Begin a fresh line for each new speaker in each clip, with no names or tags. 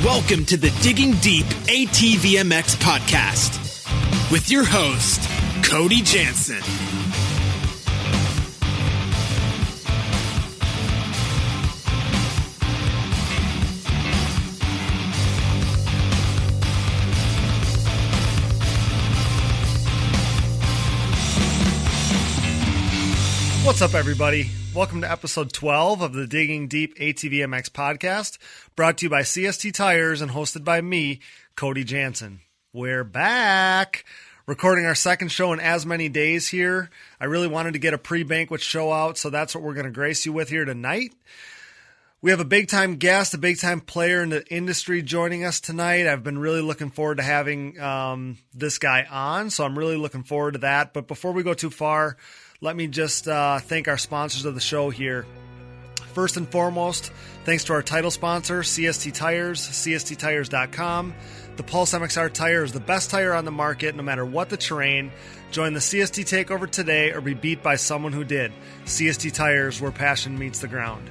Welcome to the Digging Deep ATVMX podcast with your host, Cody Jansen.
What's up, everybody? Welcome to episode 12 of the Digging Deep ATVMX podcast, brought to you by CST Tires and hosted by me, Cody Jansen. We're back, recording our second show in as many days here. I really wanted to get a pre-banquet show out, so that's what we're going to grace you with here tonight. We have a big-time guest, a big-time player in the industry joining us tonight. I've been really looking forward to having this guy on, so I'm really looking forward to that. But before we go too far, let me just thank our sponsors of the show here. First and foremost, thanks to our title sponsor, CST Tires, CSTTires.com. The Pulse MXR tire is the best tire on the market, no matter what the terrain. Join the CST takeover today or be beat by someone who did. CST Tires, where passion meets the ground.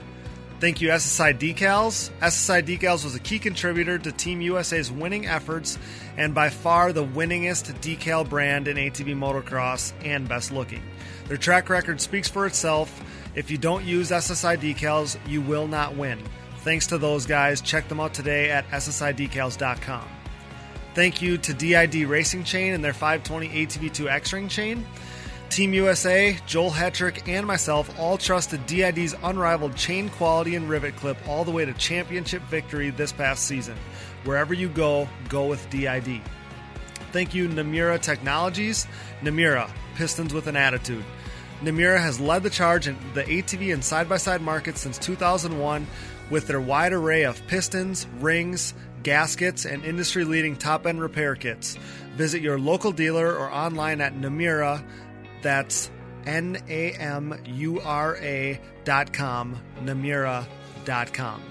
Thank you, SSI Decals. SSI Decals was a key contributor to Team USA's winning efforts and by far the winningest decal brand in ATV motocross and best looking. Their track record speaks for itself. If you don't use SSI Decals, you will not win. Thanks to those guys. Check them out today at SSIDecals.com. Thank you to DID Racing Chain and their 520 ATV2 X-Ring chain. Team USA, Joel Hetrick, and myself all trusted DID's unrivaled chain quality and rivet clip all the way to championship victory this past season. Wherever you go, go with DID. Thank you, Namura Technologies. Namura, pistons with an attitude. Namura has led the charge in the ATV and side-by-side market since 2001 with their wide array of pistons, rings, gaskets, and industry-leading top-end repair kits. Visit your local dealer or online at Namura. That's Namura.com, Namura.com.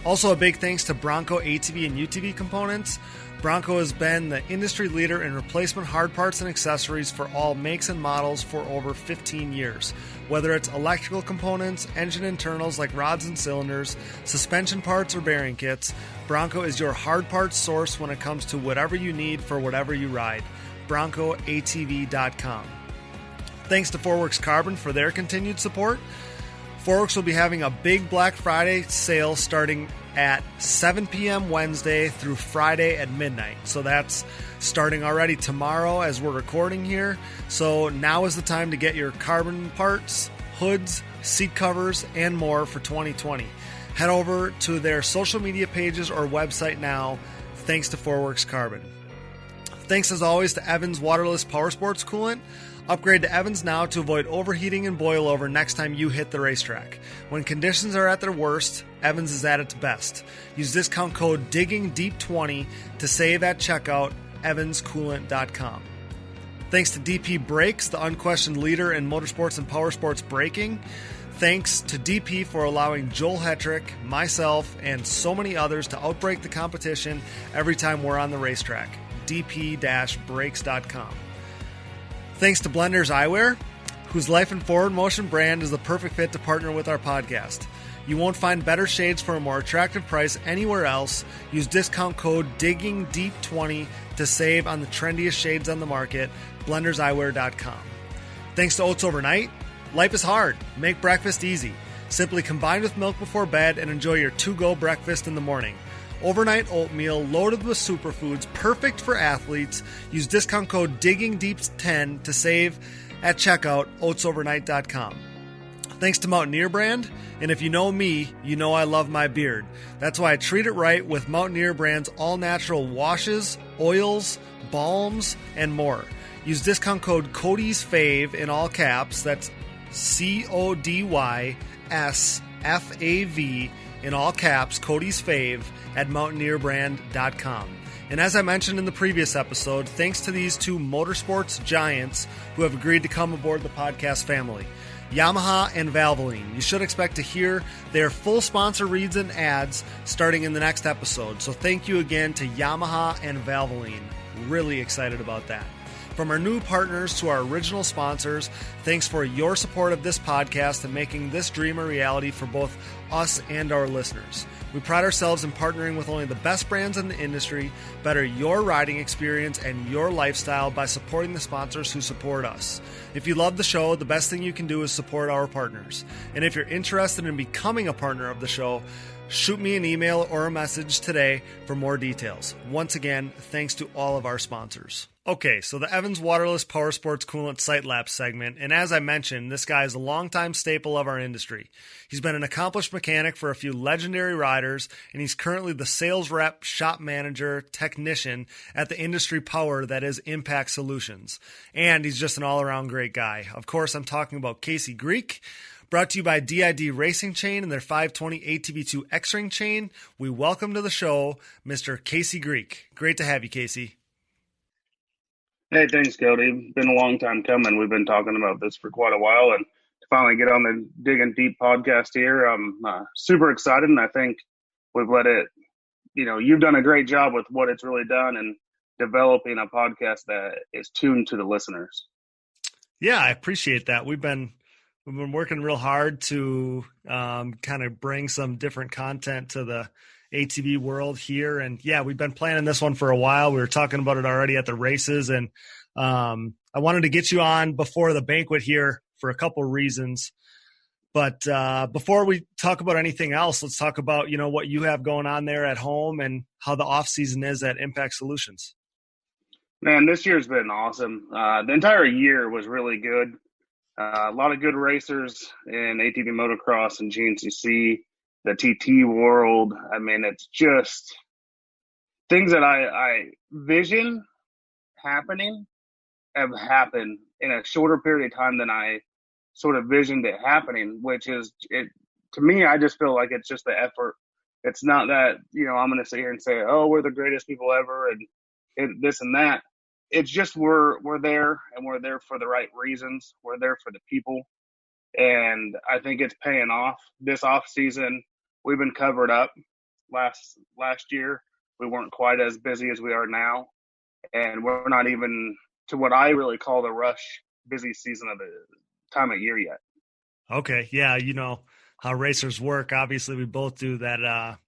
Also, a big thanks to Bronco ATV and UTV Components. Bronco has been the industry leader in replacement hard parts and accessories for all makes and models for over 15 years. Whether it's electrical components, engine internals like rods and cylinders, suspension parts, or bearing kits, Bronco is your hard parts source when it comes to whatever you need for whatever you ride. BroncoATV.com. Thanks to Forworks Carbon for their continued support. Forworks will be having a big Black Friday sale starting at 7 p.m. Wednesday through Friday at midnight. So that's starting already tomorrow as we're recording here. So now is the time to get your carbon parts, hoods, seat covers, and more for 2020. Head over to their social media pages or website now, thanks to Forworks Carbon. Thanks as always to Evans Waterless Power Sports Coolant. Upgrade to Evans now to avoid overheating and boil over next time you hit the racetrack. When conditions are at their worst, Evans is at its best. Use discount code DIGGINGDEEP20 to save at checkout, evanscoolant.com. Thanks to DP Brakes, the unquestioned leader in motorsports and power sports braking. Thanks to DP for allowing Joel Hetrick, myself, and so many others to outbrake the competition every time we're on the racetrack. dp-brakes.com. Thanks to Blenders Eyewear, whose Life and Forward Motion brand is the perfect fit to partner with our podcast. You won't find better shades for a more attractive price anywhere else. Use discount code DIGGINGDEEP20 to save on the trendiest shades on the market, blenderseyewear.com. Thanks to Oats Overnight. Life is hard. Make breakfast easy. Simply combine with milk before bed and enjoy your to-go breakfast in the morning. Overnight oatmeal loaded with superfoods, perfect for athletes. Use discount code DIGGINGDEEP10 to save at checkout, oatsovernight.com. Thanks to Mountaineer Brand, and if you know me, you know I love my beard. That's why I treat it right with Mountaineer Brand's all-natural washes, oils, balms, and more. Use discount code CODYSFAVE in all caps, that's CODYSFAV in all caps, Cody's Fave, at mountaineerbrand.com. And as I mentioned in the previous episode, thanks to these two motorsports giants who have agreed to come aboard the podcast family, Yamaha and Valvoline. You should expect to hear their full sponsor reads and ads starting in the next episode. So thank you again to Yamaha and Valvoline. Really excited about that. From our new partners to our original sponsors, thanks for your support of this podcast and making this dream a reality for both us and our listeners. We pride ourselves in partnering with only the best brands in the industry, better your riding experience and your lifestyle by supporting the sponsors who support us. If you love the show, the best thing you can do is support our partners. And if you're interested in becoming a partner of the show, shoot me an email or a message today for more details. Once again, thanks to all of our sponsors. Okay, so the Evans Waterless Power Sports Coolant Sight Lap segment, and as I mentioned, this guy is a longtime staple of our industry. He's been an accomplished mechanic for a few legendary riders, and he's currently the sales rep, shop manager, technician at the industry power that is Impact Solutions. And he's just an all-around great guy. Of course, I'm talking about Casey Greek. Brought to you by DID Racing Chain and their 520 ATV2 X-Ring chain. We welcome to the show Mr. Casey Greek. Great to have you, Casey.
Hey, thanks, Cody. Been a long time coming. We've been talking about this for quite a while, and to finally get on the Digging Deep podcast here, I'm super excited, and I think we've let it, you've done a great job with what it's really done and developing a podcast that is tuned to the listeners.
Yeah, I appreciate that. We've been working real hard to kind of bring some different content to the ATV world here. And yeah, we've been planning this one for a while. We were talking about it already at the races. And I wanted to get you on before the banquet here for a couple of reasons. But before we talk about anything else, let's talk about, what you have going on there at home and how the off season is at Impact Solutions.
Man, this year's been awesome. The entire year was really good. A lot of good racers in ATV motocross and GNCC, the TT world. I mean, it's just things that I vision happening have happened in a shorter period of time than I sort of visioned it happening, which is, to me, I just feel like it's just the effort. It's not that, I'm going to sit here and say, oh, we're the greatest people ever and this and that. It's just we're there, and we're there for the right reasons. We're there for the people, and I think it's paying off. This off season, we've been covered up. Last year, we weren't quite as busy as we are now, and we're not even to what I really call the rush busy season of the time of year yet.
Okay, yeah, how racers work. Obviously, we both do that.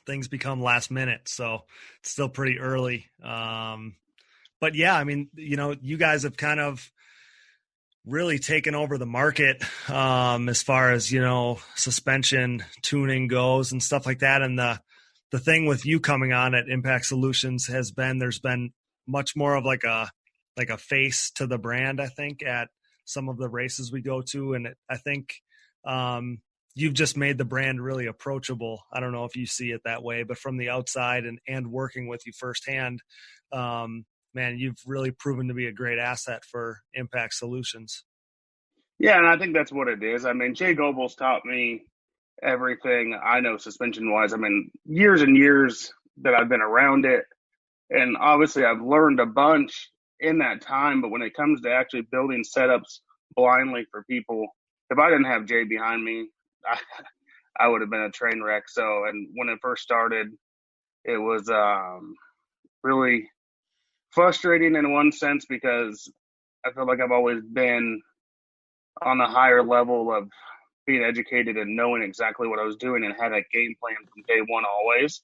Things become last minute, so it's still pretty early. But yeah, I mean, you guys have kind of really taken over the market as far as, suspension tuning goes and stuff like that. And the thing with you coming on at Impact Solutions has been, there's been much more of like a face to the brand, I think, at some of the races we go to. And I think you've just made the brand really approachable. I don't know if you see it that way, but from the outside and working with you firsthand, man, you've really proven to be a great asset for Impact Solutions.
Yeah, and I think that's what it is. I mean, Jay Goebel's taught me everything I know suspension-wise. I mean, years and years that I've been around it, and obviously I've learned a bunch in that time, but when it comes to actually building setups blindly for people, if I didn't have Jay behind me, I would have been a train wreck. So, and when it first started, it was really frustrating in one sense because I feel like I've always been on the higher level of being educated and knowing exactly what I was doing and had a game plan from day one always.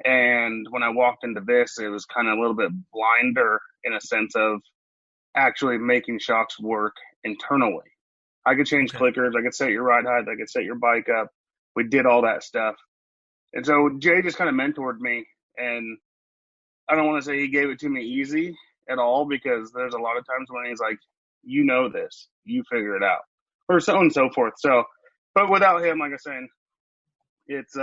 And when I walked into this, it was kind of a little bit blinder in a sense of actually making shocks work internally. I could change clickers. I could set your ride height. I could set your bike up. We did all that stuff. And so Jay just kind of mentored me, and I don't want to say he gave it to me easy at all because there's a lot of times when he's like, this, you figure it out, or so on and so forth. So, but without him, like I was saying, it's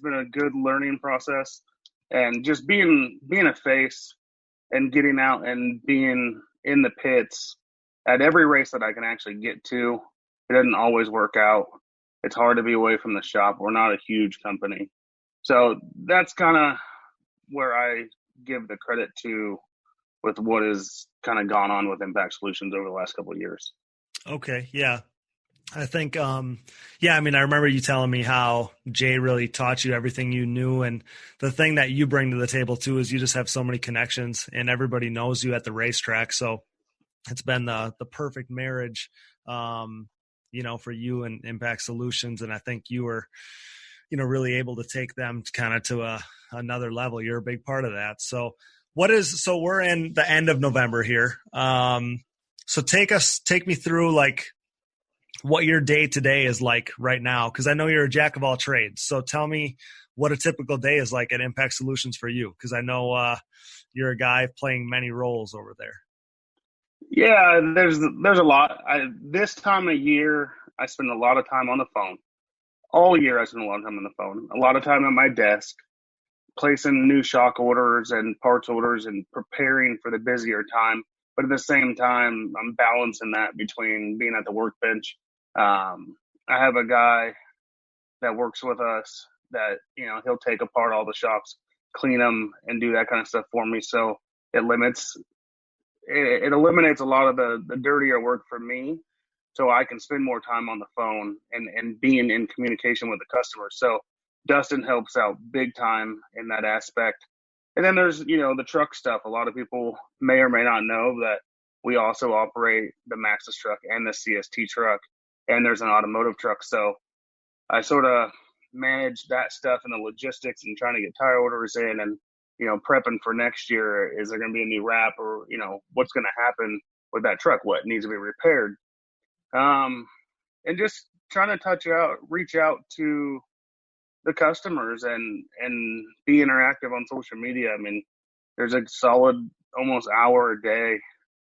been a good learning process, and just being a face and getting out and being in the pits at every race that I can actually get to. It doesn't always work out. It's hard to be away from the shop. We're not a huge company. So that's kind of where I give the credit to with what has kind of gone on with Impact Solutions over the last couple of years.
Okay, yeah. I think, yeah, I mean, I remember you telling me how Jay really taught you everything you knew. And the thing that you bring to the table too is you just have so many connections and everybody knows you at the racetrack. So it's been the perfect marriage, for you and Impact Solutions. And I think you were, really able to take them kind of to another level. You're a big part of that. So we're in the end of November here. So take me through like what your day to day is like right now. Cause I know you're a jack of all trades. So tell me what a typical day is like at Impact Solutions for you. Cause I know, you're a guy playing many roles over there.
Yeah, there's a lot. This time of year, I spend a lot of time on the phone. All year, I spend a lot of time on the phone. A lot of time at my desk, placing new shock orders and parts orders and preparing for the busier time. But at the same time, I'm balancing that between being at the workbench. I have a guy that works with us that, he'll take apart all the shocks, clean them, and do that kind of stuff for me. So it eliminates a lot of the dirtier work for me, so I can spend more time on the phone and being in communication with the customer. So Dustin helps out big time in that aspect. And then there's, the truck stuff. A lot of people may or may not know that we also operate the Maxxis truck and the CST truck, and there's an automotive truck. So I sort of manage that stuff and the logistics and trying to get tire orders in and, prepping for next year. Is there going to be a new wrap, or, what's going to happen with that truck? What needs to be repaired? And just trying to reach out to the customers and be interactive on social media. I mean, there's a solid almost hour a day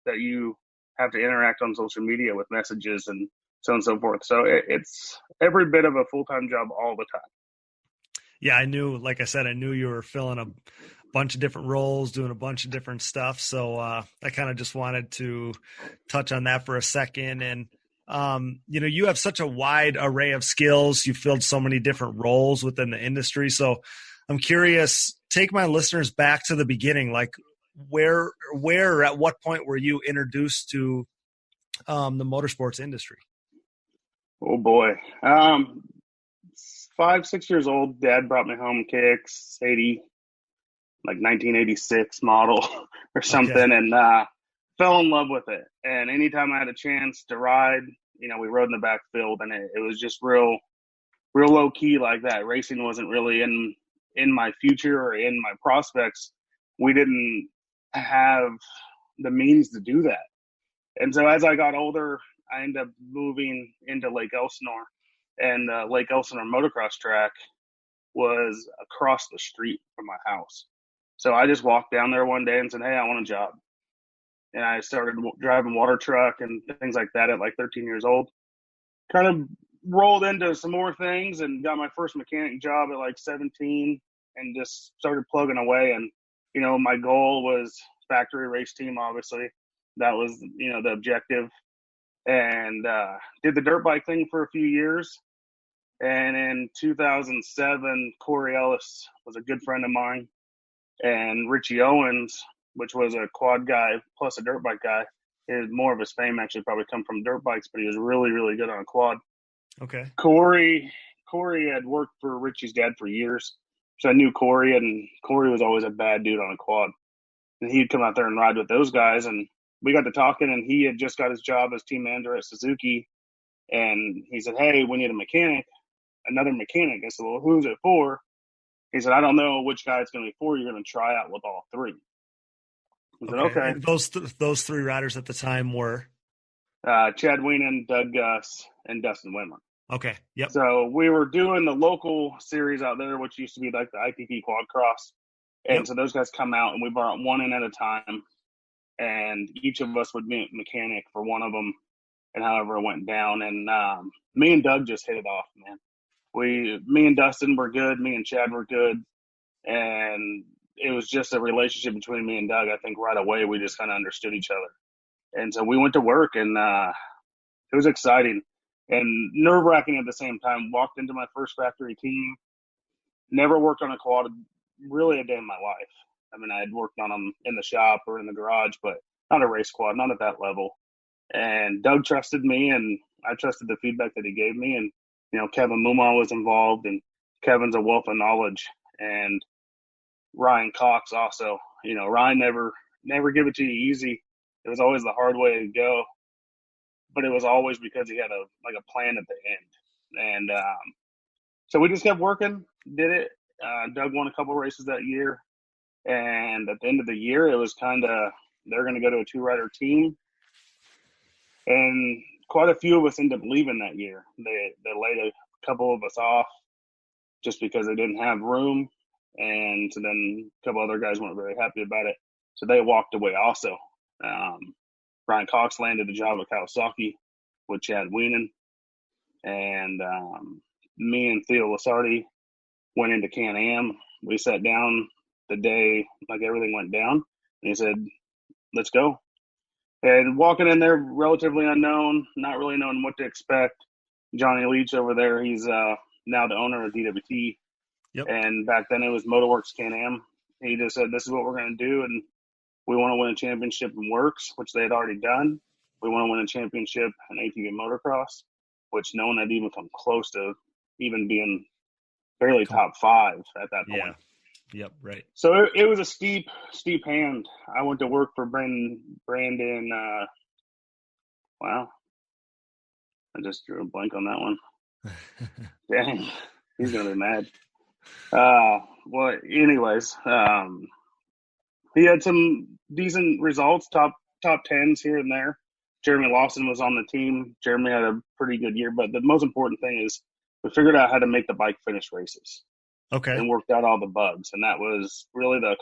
that you have to interact on social media with messages and so on and so forth. So it's every bit of a full-time job all the time.
Yeah, like I said, I knew you were filling a bunch of different roles, doing a bunch of different stuff. So I kind of just wanted to touch on that for a second. And, you have such a wide array of skills. You filled so many different roles within the industry. So I'm curious, take my listeners back to the beginning. Like where at what point were you introduced to the motorsports industry?
Oh boy. 5-6 years old, Dad brought me home kicks, 1986 model or something,
Okay.
and fell in love with it. And anytime I had a chance to ride, we rode in the backfield, and it was just real low key like that. Racing wasn't really in my future or in my prospects. We didn't have the means to do that. And so as I got older, I ended up moving into Lake Elsinore, and Lake Elsinore motocross track was across the street from my house. So I just walked down there one day and said, "Hey, I want a job." And I started driving water truck and things like that at like 13 years old. Kind of rolled into some more things and got my first mechanic job at like 17 and just started plugging away. And, my goal was factory race team, obviously. That was, the objective. And did the dirt bike thing for a few years. And in 2007, Corey Ellis was a good friend of mine. And Richie Owens, which was a quad guy plus a dirt bike guy, more of his fame actually probably come from dirt bikes, but he was really, really good on a quad.
Okay.
Corey had worked for Richie's dad for years. So I knew Corey, and Corey was always a bad dude on a quad. And he'd come out there and ride with those guys. And we got to talking, and he had just got his job as team manager at Suzuki. And he said, "Hey, we need another mechanic." I said, "Well, who's it for?" He said, "I don't know which guy it's going to be for. You're going to try out with all three." I said,
Okay.
"Okay."
And those three riders at the time were?
Chad Wienen, Doug Gust, and Dustin Wimmer.
Okay. Yep.
So we were doing the local series out there, which used to be like the IPP Quad Cross. And
Yep.
so those guys come out, and we brought one in at a time. And each of us would be a mechanic for one of them, and however it went down. And me and Doug just hit it off, man. Me and Dustin were good. Me and Chad were good. And it was just a relationship between me and Doug. I think right away we just kind of understood each other. And so we went to work, and it was exciting and nerve-wracking at the same time. Walked into my first factory team, never worked on a quad really a day in my life. I mean, I had worked on them in the shop or in the garage, but not a race quad, not at that level. And Doug trusted me, and I trusted the feedback that he gave me. And, Kevin Mumar was involved, and Kevin's a wealth of knowledge. And Ryan Cox also, Ryan never give it to you easy. It was always the hard way to go, but it was always because he had a plan at the end. And so we just kept working, did it. Doug won a couple races that year. And at the end of the year, it was kind of, they're going to go to a 2-rider team. And quite a few of us ended up leaving that year. They laid a couple of us off just because they didn't have room. And so then a couple other guys weren't very happy about it. So they walked away also. Brian Cox landed a job at Kawasaki with Chad Wienen. And me and Theo Lasardi went into Can-Am. We sat down the day like everything went down. And he said, let's go. And walking in there, relatively unknown, not really knowing what to expect. Johnny Leach over there, he's now the owner of DWT.
Yep.
And back then it was Motorworks Can-Am. He just said, this is what we're going to do, and we want to win a championship in Works, which they had already done. We want to win a championship in ATV Motocross, which no one had even come close to even being barely top 5 at that point.
Yeah. Yep, right.
So it was a steep hand. I went to work for Brandon. Wow. I just drew a blank on that one. Dang. He's going to be mad. Well, anyways, he had some decent results, top 10s here and there. Jeremy Lawson was on the team. Jeremy had a pretty good year, but the most important thing is we figured out how to make the bike finish races.
Okay.
And worked out all the bugs, and that was really the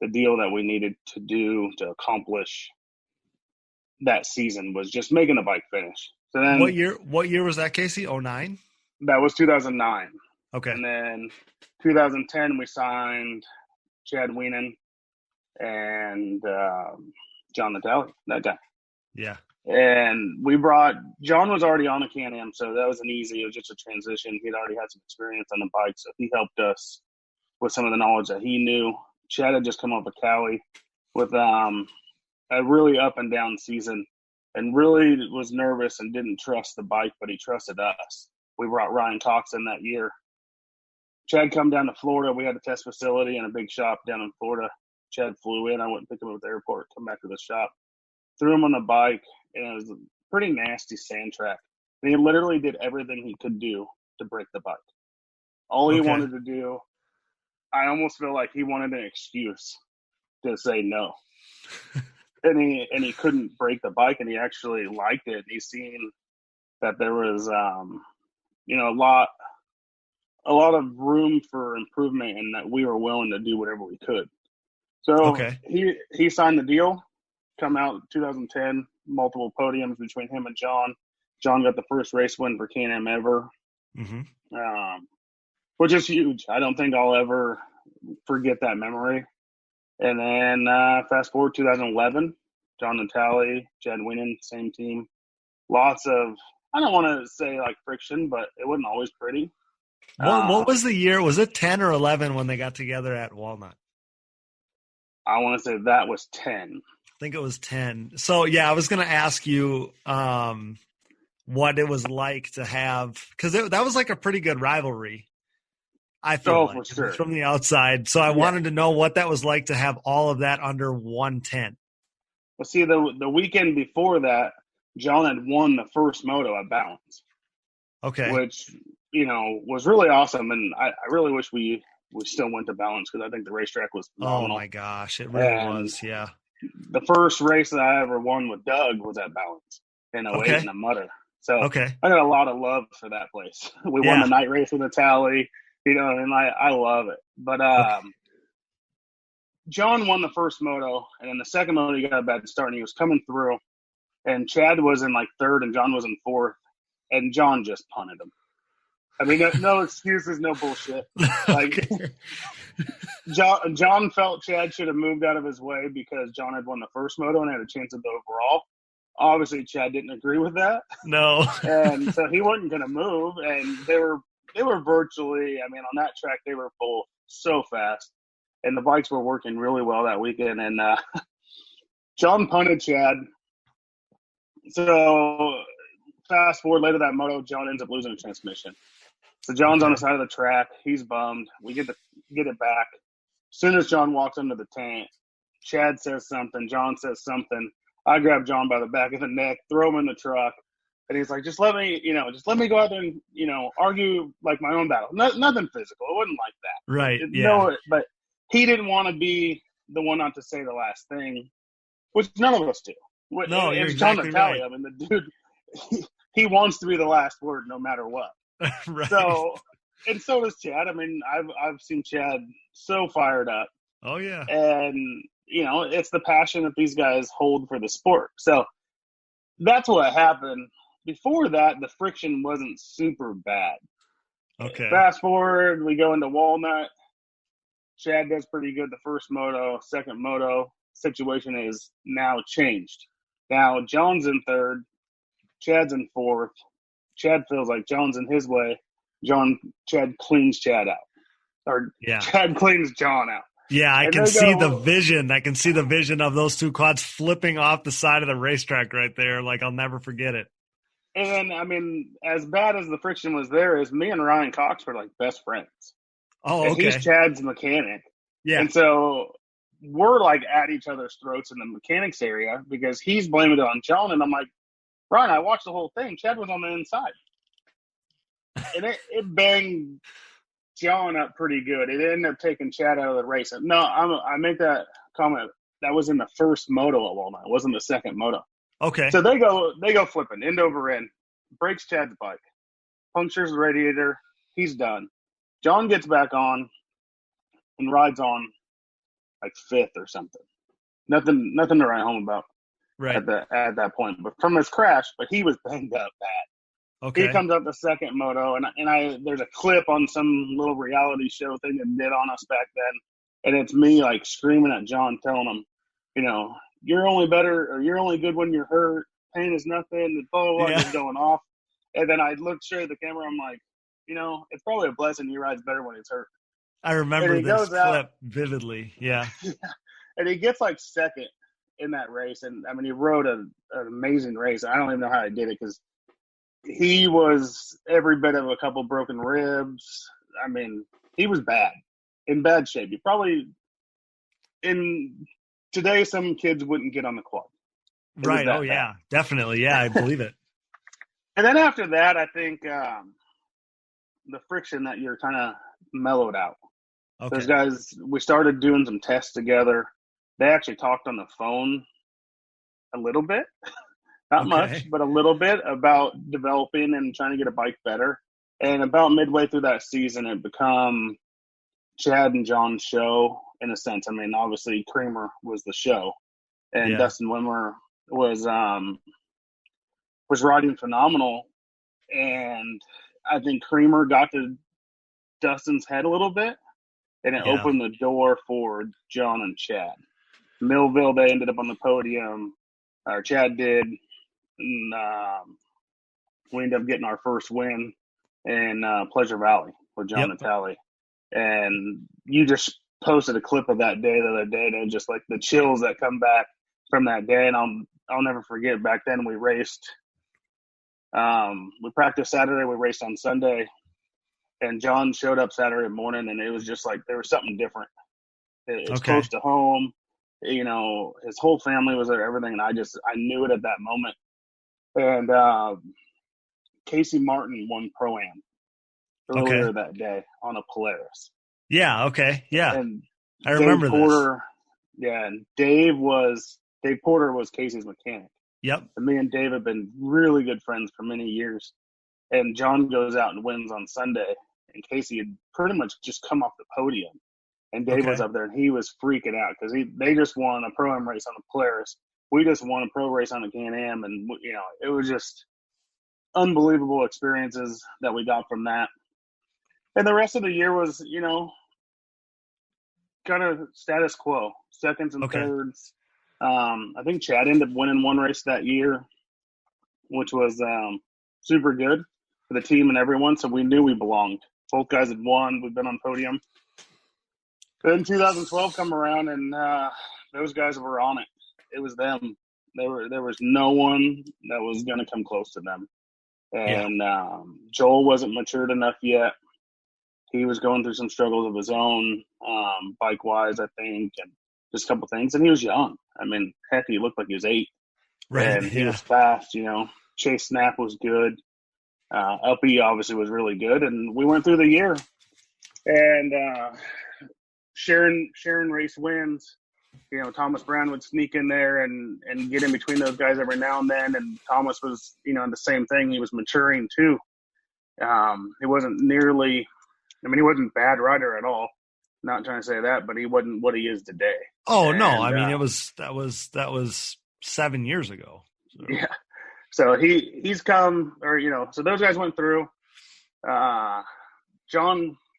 deal that we needed to do to accomplish that season, was just making the bike finish. So then,
what year was that, Casey? 09?
That was 2009.
Okay.
And then 2010 we signed Chad Wienen and John Natalie, that guy.
Yeah.
And John was already on a Can-Am, so that was it was just a transition. He'd already had some experience on the bike, so he helped us with some of the knowledge that he knew. Chad had just come up with Cali with a really up and down season, and really was nervous and didn't trust the bike, but he trusted us. We brought Ryan Cox in that year. Chad come down to Florida. We had a test facility and a big shop down in Florida. Chad flew in. I went and picked him up at the airport, come back to the shop, threw him on the bike, and it was a pretty nasty sand track. And he literally did everything he could do to break the bike. All he wanted to do, I almost feel like he wanted an excuse to say no. and he couldn't break the bike, and he actually liked it. He's seen that there was a lot of room for improvement, and that we were willing to do whatever we could. So he signed the deal. Come out 2010, multiple podiums between him and John. John got the first race win for Can-Am ever, which is huge. I don't think I'll ever forget that memory. And then fast forward 2011, John Natalie, Chad Wienen, same team. Lots of, I don't want to say like friction, but it wasn't always pretty.
What was the year? Was it 10 or 11 when they got together at Walnut?
I want to say that was 10.
I think it was 10. So, yeah, I was going to ask you what it was like to have – because that was like a pretty good rivalry, I feel
for sure.
From the outside. So I wanted to know what that was like to have all of that under one tent.
Well, see, the weekend before that, John had won the first moto at Balance.
Okay.
Which, was really awesome. And I really wish we still went to Balance, because I think the racetrack was phenomenal.
Oh, my gosh. It really was, yeah.
The first race that I ever won with Doug was at Balance in 08 in a mutter. So I got a lot of love for that place. We won the night race with a tally, and I love it. But John won the first moto, and in the second moto he got a bad start, and he was coming through, and Chad was in like third and John was in fourth, and John just punted him. I mean, no excuses, no bullshit. Like, John felt Chad should have moved out of his way because John had won the first moto and had a chance at the overall. Obviously, Chad didn't agree with that.
No.
And so he wasn't going to move. And they were virtually, I mean, on that track, they were full so fast. And the bikes were working really well that weekend. And John punted Chad. So fast forward later that moto, John ends up losing a transmission. So John's on the side of the track. He's bummed. We get it back. As soon as John walks into the tank, Chad says something. John says something. I grab John by the back of the neck, throw him in the truck. And he's like, just let me go out there and, argue like my own battle. Nothing physical. It wasn't like that.
Right.
But he didn't want to be the one not to say the last thing, which none of us do.
No, you're
John
exactly
Natalie.
right.
I mean, the dude, he wants to be the last word no matter what.
Right.
So does Chad. I mean, I've seen Chad so fired up.
Oh, yeah.
And, it's the passion that these guys hold for the sport. So that's what happened. Before that, the friction wasn't super bad.
Okay.
Fast forward, we go into Walnut. Chad does pretty good the first moto. Second moto, situation is now changed. Now John's in third. Chad's in fourth. Chad feels like John's in his way. Chad cleans Chad out. Or Chad cleans John out.
Yeah, I can see the vision. I can see the vision of those two quads flipping off the side of the racetrack right there. Like, I'll never forget it.
And then, I mean, as bad as the friction was there, is me and Ryan Cox were like best friends.
Oh, okay.
And he's Chad's mechanic.
Yeah.
And so we're like at each other's throats in the mechanics area because he's blaming it on John. And I'm like, Ryan, I watched the whole thing. Chad was on the inside. And it banged John up pretty good. It ended up taking Chad out of the race. No, I make that comment. That was in the first moto at Walnut. It wasn't the second moto.
Okay.
So they go flipping, end over end, breaks Chad's bike, punctures the radiator. He's done. John gets back on and rides on like fifth or something. Nothing to write home about
right
at that point. But from his crash, but he was banged up bad.
Okay.
He comes up the second moto, and I there's a clip on some little reality show thing that did on us back then, and it's me like screaming at John, telling him, you're only better, or you're only good when you're hurt. Pain is nothing. The blah is going off. And then I looked straight at the camera. I'm like, it's probably a blessing he rides better when he's hurt.
I remember this clip vividly. Yeah.
And he gets like second in that race. And I mean, he rode an amazing race. I don't even know how he did it because he was every bit of a couple broken ribs. I mean, he was in bad shape. He probably today, some kids wouldn't get on the quad.
Right. Oh, yeah. Definitely. Yeah, I believe it.
And then after that, I think the friction that you're kind of mellowed out. Okay. Those guys, we started doing some tests together. They actually talked on the phone a little bit. Not much, but a little bit about developing and trying to get a bike better. And about midway through that season, it became Chad and John's show. In a sense, I mean, obviously Creamer was the show, and Dustin Wimmer was riding phenomenal. And I think Creamer got to Dustin's head a little bit, and it opened the door for John and Chad. Millville, they ended up on the podium, or Chad did, and we ended up getting our first win in Pleasure Valley with John Natalie. And you just posted a clip of that day the other day, and just like the chills that come back from that day. And I'll never forget, back then we raced. We practiced Saturday, we raced on Sunday, and John showed up Saturday morning, and it was just like there was something different. It was close to home. His whole family was there, everything, and I knew it at that moment. And Casey Martin won Pro-Am earlier that day on a Polaris.
Yeah, okay, yeah.
And
I remember this.
Yeah, and Dave Porter was Casey's mechanic.
Yep.
And me and Dave have been really good friends for many years. And John goes out and wins on Sunday, and Casey had pretty much just come off the podium. And Dave was up there, and he was freaking out because they just won a Pro-Am race on the Polaris. We just won a pro race on a Can-Am, and it was just unbelievable experiences that we got from that. And the rest of the year was, kind of status quo, seconds and thirds. I think Chad ended up winning one race that year, which was super good for the team and everyone. So we knew we belonged. Both guys had won. We've been on podium. Then 2012 come around, and those guys were on it. It was them. There was no one that was going to come close to them. And Joel wasn't matured enough yet. He was going through some struggles of his own, bike-wise, I think, and just a couple things. And he was young. I mean, heck, he looked like he was 8.
Right.
And he was fast, Chase Snap was good. LP obviously was really good. And we went through the year. And Sharon race wins. Thomas Brown would sneak in there and get in between those guys every now and then. And Thomas was, the same thing. He was maturing too. He wasn't nearly, he wasn't a bad rider at all. Not trying to say that, but he wasn't what he is today.
Oh, no. I mean, that was 7 years ago. So.
Yeah. So he's come, so those guys went through.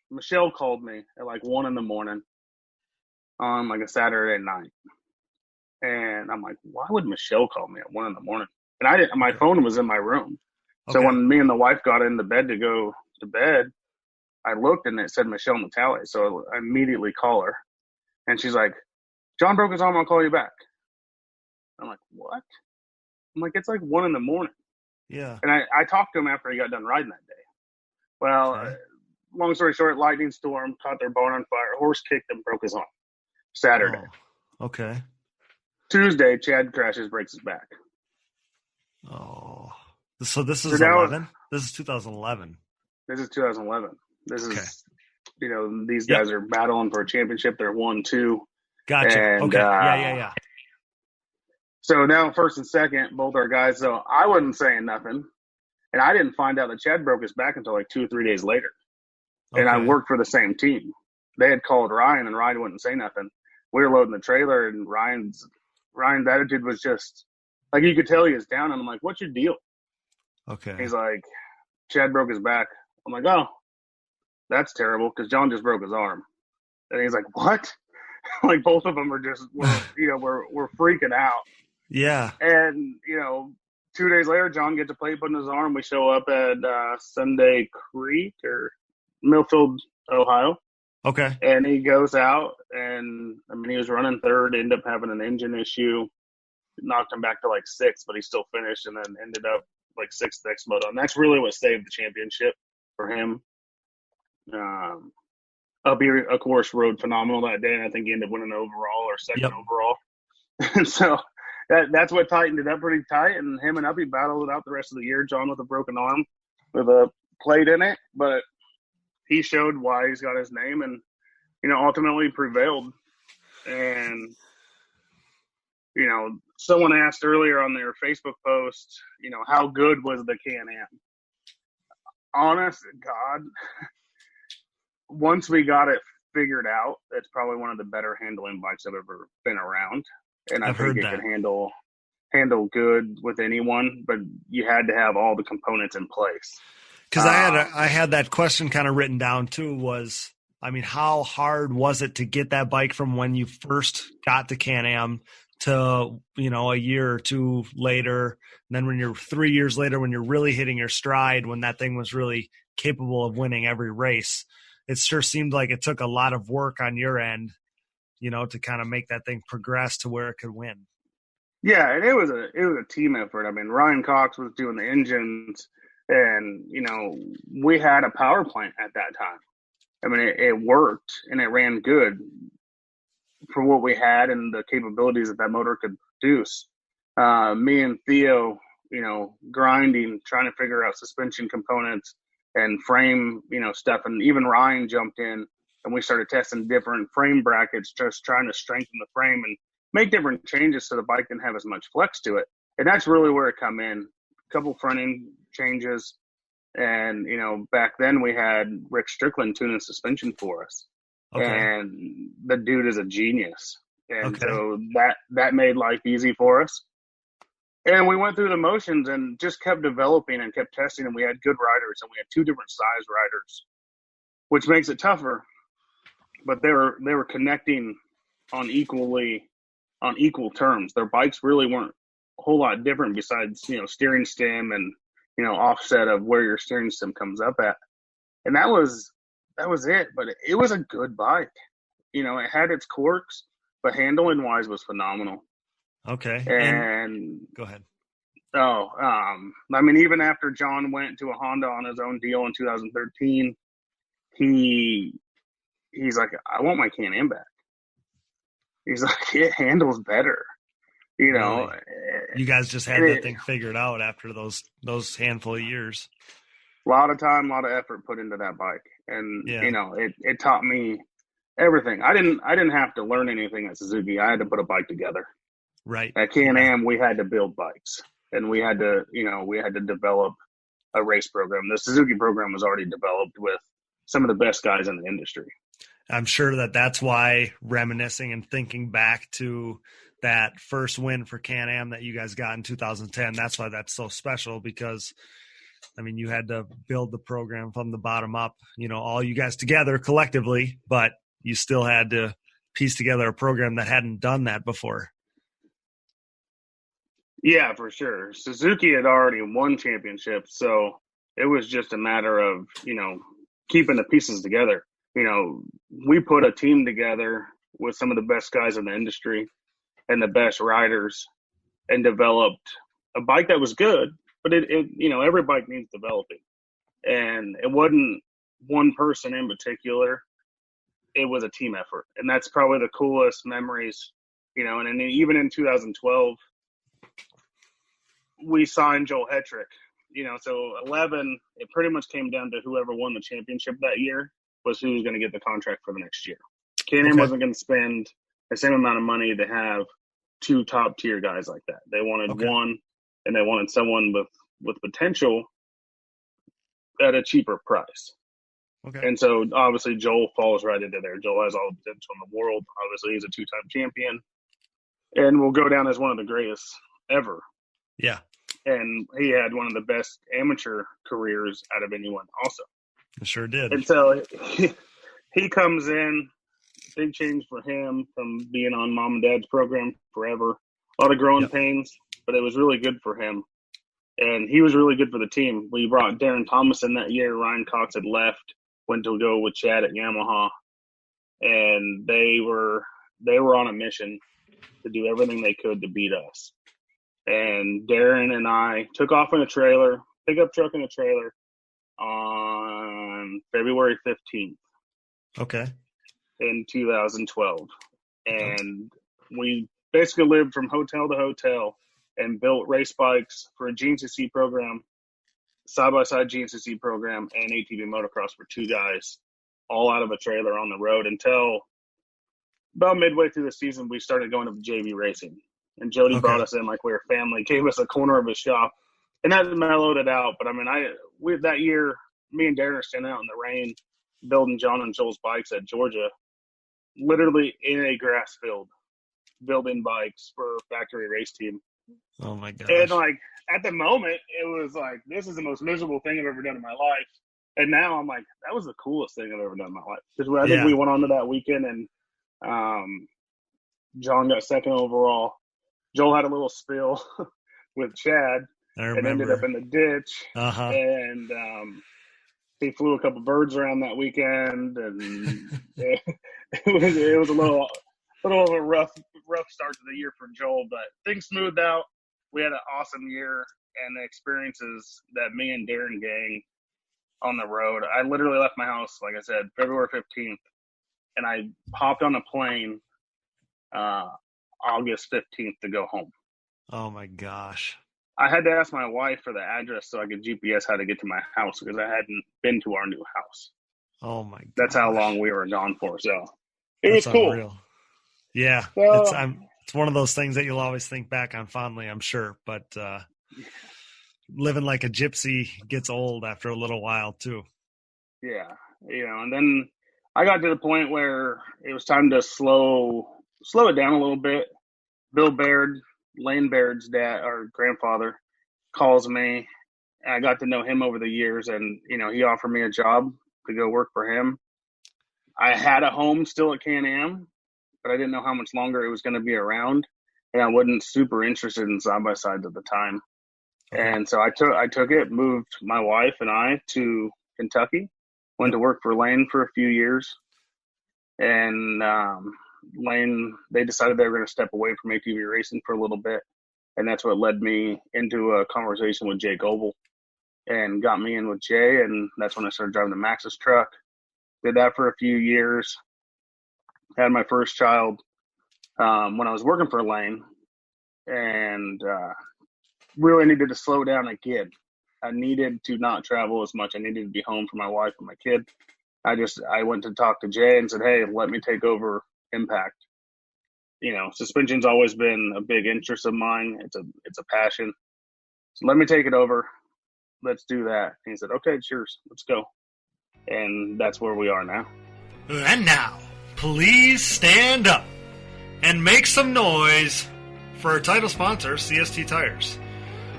Michelle called me at like 1 a.m. on like a Saturday night. And I'm like, why would Michelle call me at 1 a.m? And my phone was in my room. So when me and the wife got into bed to go to bed, I looked and it said Michelle Natalie. So I immediately call her. And she's like, John broke his arm, I'll call you back. I'm like, what? I'm like, it's like 1 a.m.
Yeah.
And I talked to him after he got done riding that day. Well, long story short, lightning storm, caught their barn on fire. Horse kicked him, broke his arm. Saturday.
Oh, okay.
Tuesday, Chad crashes, breaks his back.
Oh. So this is 11? This is 2011.
This is 2011. This is, these guys are battling for a championship. They're 1-2.
Gotcha.
And,
okay. Yeah.
So now first and second, both our guys. So I wasn't saying nothing. And I didn't find out that Chad broke his back until like 2 or 3 days later. Okay. And I worked for the same team. They had called Ryan, and Ryan wouldn't say nothing. We were loading the trailer, and Ryan's attitude was just like, you could tell he was down. And I'm like, what's your deal?
Okay.
He's like, Chad broke his back. I'm like, oh, that's terrible because John just broke his arm. And he's like, what? Like both of them are just, we're freaking out.
Yeah.
And, 2 days later, John gets a plate put in his arm. We show up at Sunday Creek or Millfield, Ohio.
Okay.
And he goes out, and, he was running third, ended up having an engine issue. Knocked him back to like 6th, but he still finished and then ended up like 6th next moto. And that's really what saved the championship for him. Uppy, of course, rode phenomenal that day, and I think he ended up winning overall or second overall. And so that's what tightened it up pretty tight, and him and Uppy battled it out the rest of the year. John with a broken arm with a plate in it, but he showed why he's got his name and, ultimately prevailed. And, someone asked earlier on their Facebook post, how good was the Can-Am? Honest to God, once we got it figured out, it's probably one of the better handling bikes I've ever been around. And I think it can handle good with anyone, but you had to have all the components in place.
Because I had that question kind of written down too, was, how hard was it to get that bike from when you first got the Can-Am to, a year or two later, and then when you're 3 years later, when you're really hitting your stride, when that thing was really capable of winning every race. It sure seemed like it took a lot of work on your end, to kind of make that thing progress to where it could win.
Yeah, and it was a team effort. Ryan Cox was doing the engines, and we had a power plant at that time. It worked and it ran good for what we had and the capabilities that motor could produce. Me and Theo, grinding, trying to figure out suspension components and frame, stuff. And even Ryan jumped in and we started testing different frame brackets, just trying to strengthen the frame and make different changes so the bike didn't have as much flex to it. And that's really where it come in. A couple front end changes. And, back then we had Rick Strickland tuning suspension for us. Okay. And the dude is a genius. And so that made life easy for us. And we went through the motions and just kept developing and kept testing. And we had good riders, and we had 2 different size riders, which makes it tougher. But they were connecting on equal terms. Their bikes really weren't a whole lot different besides, steering stem and, offset of where your steering stem comes up at. And that was it. But it was a good bike. It had its quirks, but handling wise was phenomenal.
Okay.
And
go ahead.
Oh, I mean, even after John went to a Honda on his own deal in 2013, he's like, I want my Can-Am back. He's like, it handles better, you know.
Really? You guys just had that thing figured out after those handful of years.
A lot of time, a lot of effort put into that bike, and you know, it taught me everything. I didn't have to learn anything at Suzuki. I had to put a bike together.
Right.
At Can-Am, we had to build bikes, and we had to develop a race program. The Suzuki program was already developed with some of the best guys in the industry.
I'm sure that's why, reminiscing and thinking back to that first win for Can-Am that you guys got in 2010, that's why that's so special, because I mean, you had to build the program from the bottom up, you know, all you guys together collectively, but you still had to piece together a program that hadn't done that before.
Yeah, for sure. Suzuki had already won championships, so it was just a matter of, you know, keeping the pieces together. You know, we put a team together with some of the best guys in the industry and the best riders and developed a bike that was good, but it you know, every bike needs developing. And it wasn't one person in particular. It was a team effort. And that's probably the coolest memories, you know, and even in 2012, we signed Joel Hetrick, you know, so 11, it pretty much came down to whoever won the championship that year was who was going to get the contract for the next year. Can-Am wasn't going to spend the same amount of money to have two top tier guys like that. They wanted one, and they wanted someone with potential at a cheaper price. Okay. And so obviously Joel falls right into there. Joel has all the potential in the world. Obviously he's a two-time champion and will go down as one of the greatest ever.
Yeah.
And he had one of the best amateur careers out of anyone also.
It sure did.
And so he comes in, big change for him from being on mom and dad's program forever. A lot of growing pains, but it was really good for him. And he was really good for the team. We brought Darren Thomas in that year. Ryan Cox had left, went to go with Chad at Yamaha. And they were on a mission to do everything they could to beat us. And Darren and I took off in a trailer, pickup truck in a trailer, on February 15th.
Okay.
In 2012. And we basically lived from hotel to hotel and built race bikes for a GNCC program, side-by-side GNCC program, and ATV motocross for two guys, all out of a trailer on the road until about midway through the season, we started going to JV racing. And Jody brought us in like we were family, gave us a corner of his shop, and that mellowed it out. But I mean, that year, me and Darren are standing out in the rain, building John and Joel's bikes at Georgia, literally in a grass field, building bikes for a factory race team.
Oh my gosh.
And like at the moment, it was like, this is the most miserable thing I've ever done in my life. And now I'm like, that was the coolest thing I've ever done in my life. Because I think we went on to that weekend and John got second overall. Joel had a little spill with Chad and ended up in the ditch.
Uh-huh.
And he flew a couple birds around that weekend, and it was a little of a rough start to the year for Joel, but things smoothed out. We had an awesome year, and the experiences that me and Darren gained on the road. I literally left my house, like I said, February 15th, and I hopped on a plane August 15th to go home.
Oh my gosh.
I had to ask my wife for the address so I could GPS how to get to my house because I hadn't been to our new house.
Oh my gosh.
That's how long we were gone for. So it was cool.
Unreal. Yeah. It's one of those things that you'll always think back on fondly, I'm sure. But living like a gypsy gets old after a little while too.
Yeah. And then I got to the point where it was time to slow it down a little bit. Bill Baird, Lane Baird's dad or grandfather, calls me. I got to know him over the years, and he offered me a job to go work for him. I had a home still at Can-Am, but I didn't know how much longer it was going to be around, and I wasn't super interested in side-by-sides at the time. Okay. And so I took it, moved my wife and I to Kentucky, went to work for Lane for a few years, and Lane, they decided they were going to step away from ATV racing for a little bit. And that's what led me into a conversation with Jay Goebel and got me in with Jay. And that's when I started driving the Maxxis truck. Did that for a few years. Had my first child when I was working for Lane, and really needed to slow down again. I needed to not travel as much. I needed to be home for my wife and my kid. I went to talk to Jay and said, hey, let me take over Impact. You know, suspension's always been a big interest of mine. It's a passion. So let me take it over. Let's do that. And he said, okay, cheers. Let's go. And that's where we are now.
And now, please stand up and make some noise for our title sponsor, CST Tires.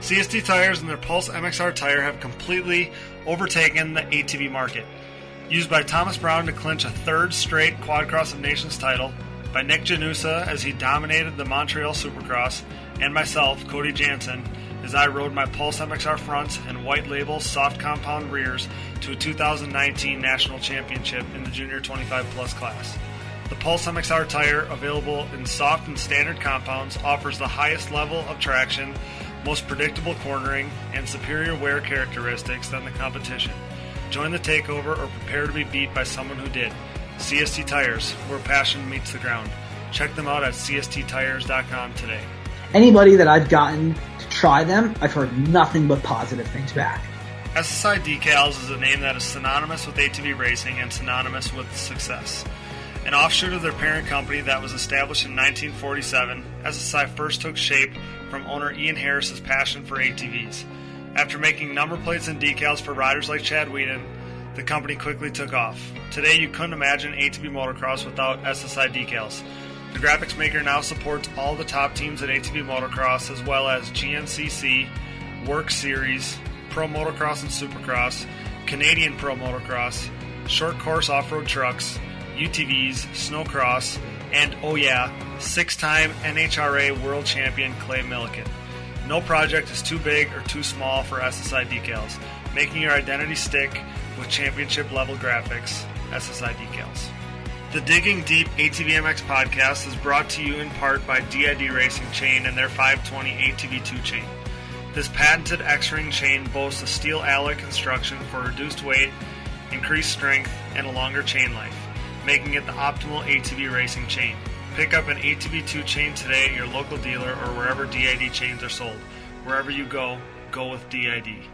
CST Tires and their Pulse MXR tire have completely overtaken the ATV market. Used by Thomas Brown to clinch a third straight Quadcross of Nations title, by Nick Janusa as he dominated the Montreal Supercross, and myself, Cody Jansen, as I rode my Pulse MXR fronts and white label soft compound rears to a 2019 national championship in the junior 25 plus class. The Pulse MXR tire, available in soft and standard compounds, offers the highest level of traction, most predictable cornering, and superior wear characteristics than the competition. Join the takeover or prepare to be beat by someone who did. CST Tires, where passion meets the ground. Check them out at csttires.com today.
Anybody that I've gotten to try them, I've heard nothing but positive things back.
SSI Decals is a name that is synonymous with ATV racing and synonymous with success. An offshoot of their parent company that was established in 1947, SSI first took shape from owner Ian Harris's passion for ATVs. After making number plates and decals for riders like Chad Wienen, the company quickly took off. Today, you couldn't imagine ATV motocross without SSI decals. The graphics maker now supports all the top teams in ATV motocross, as well as GNCC, Work Series, Pro Motocross and Supercross, Canadian Pro Motocross, short course off-road trucks, UTVs, snowcross, and, oh yeah, 6-time NHRA World Champion Clay Milliken. No project is too big or too small for SSI decals, making your identity stick with championship-level graphics. SSI Decals. The Digging Deep ATVMX podcast is brought to you in part by DID Racing Chain and their 520 ATV2 chain. This patented X-ring chain boasts a steel alloy construction for reduced weight, increased strength, and a longer chain life, making it the optimal ATV racing chain. Pick up an ATV2 chain today at your local dealer or wherever DID chains are sold. Wherever you go, go with DID.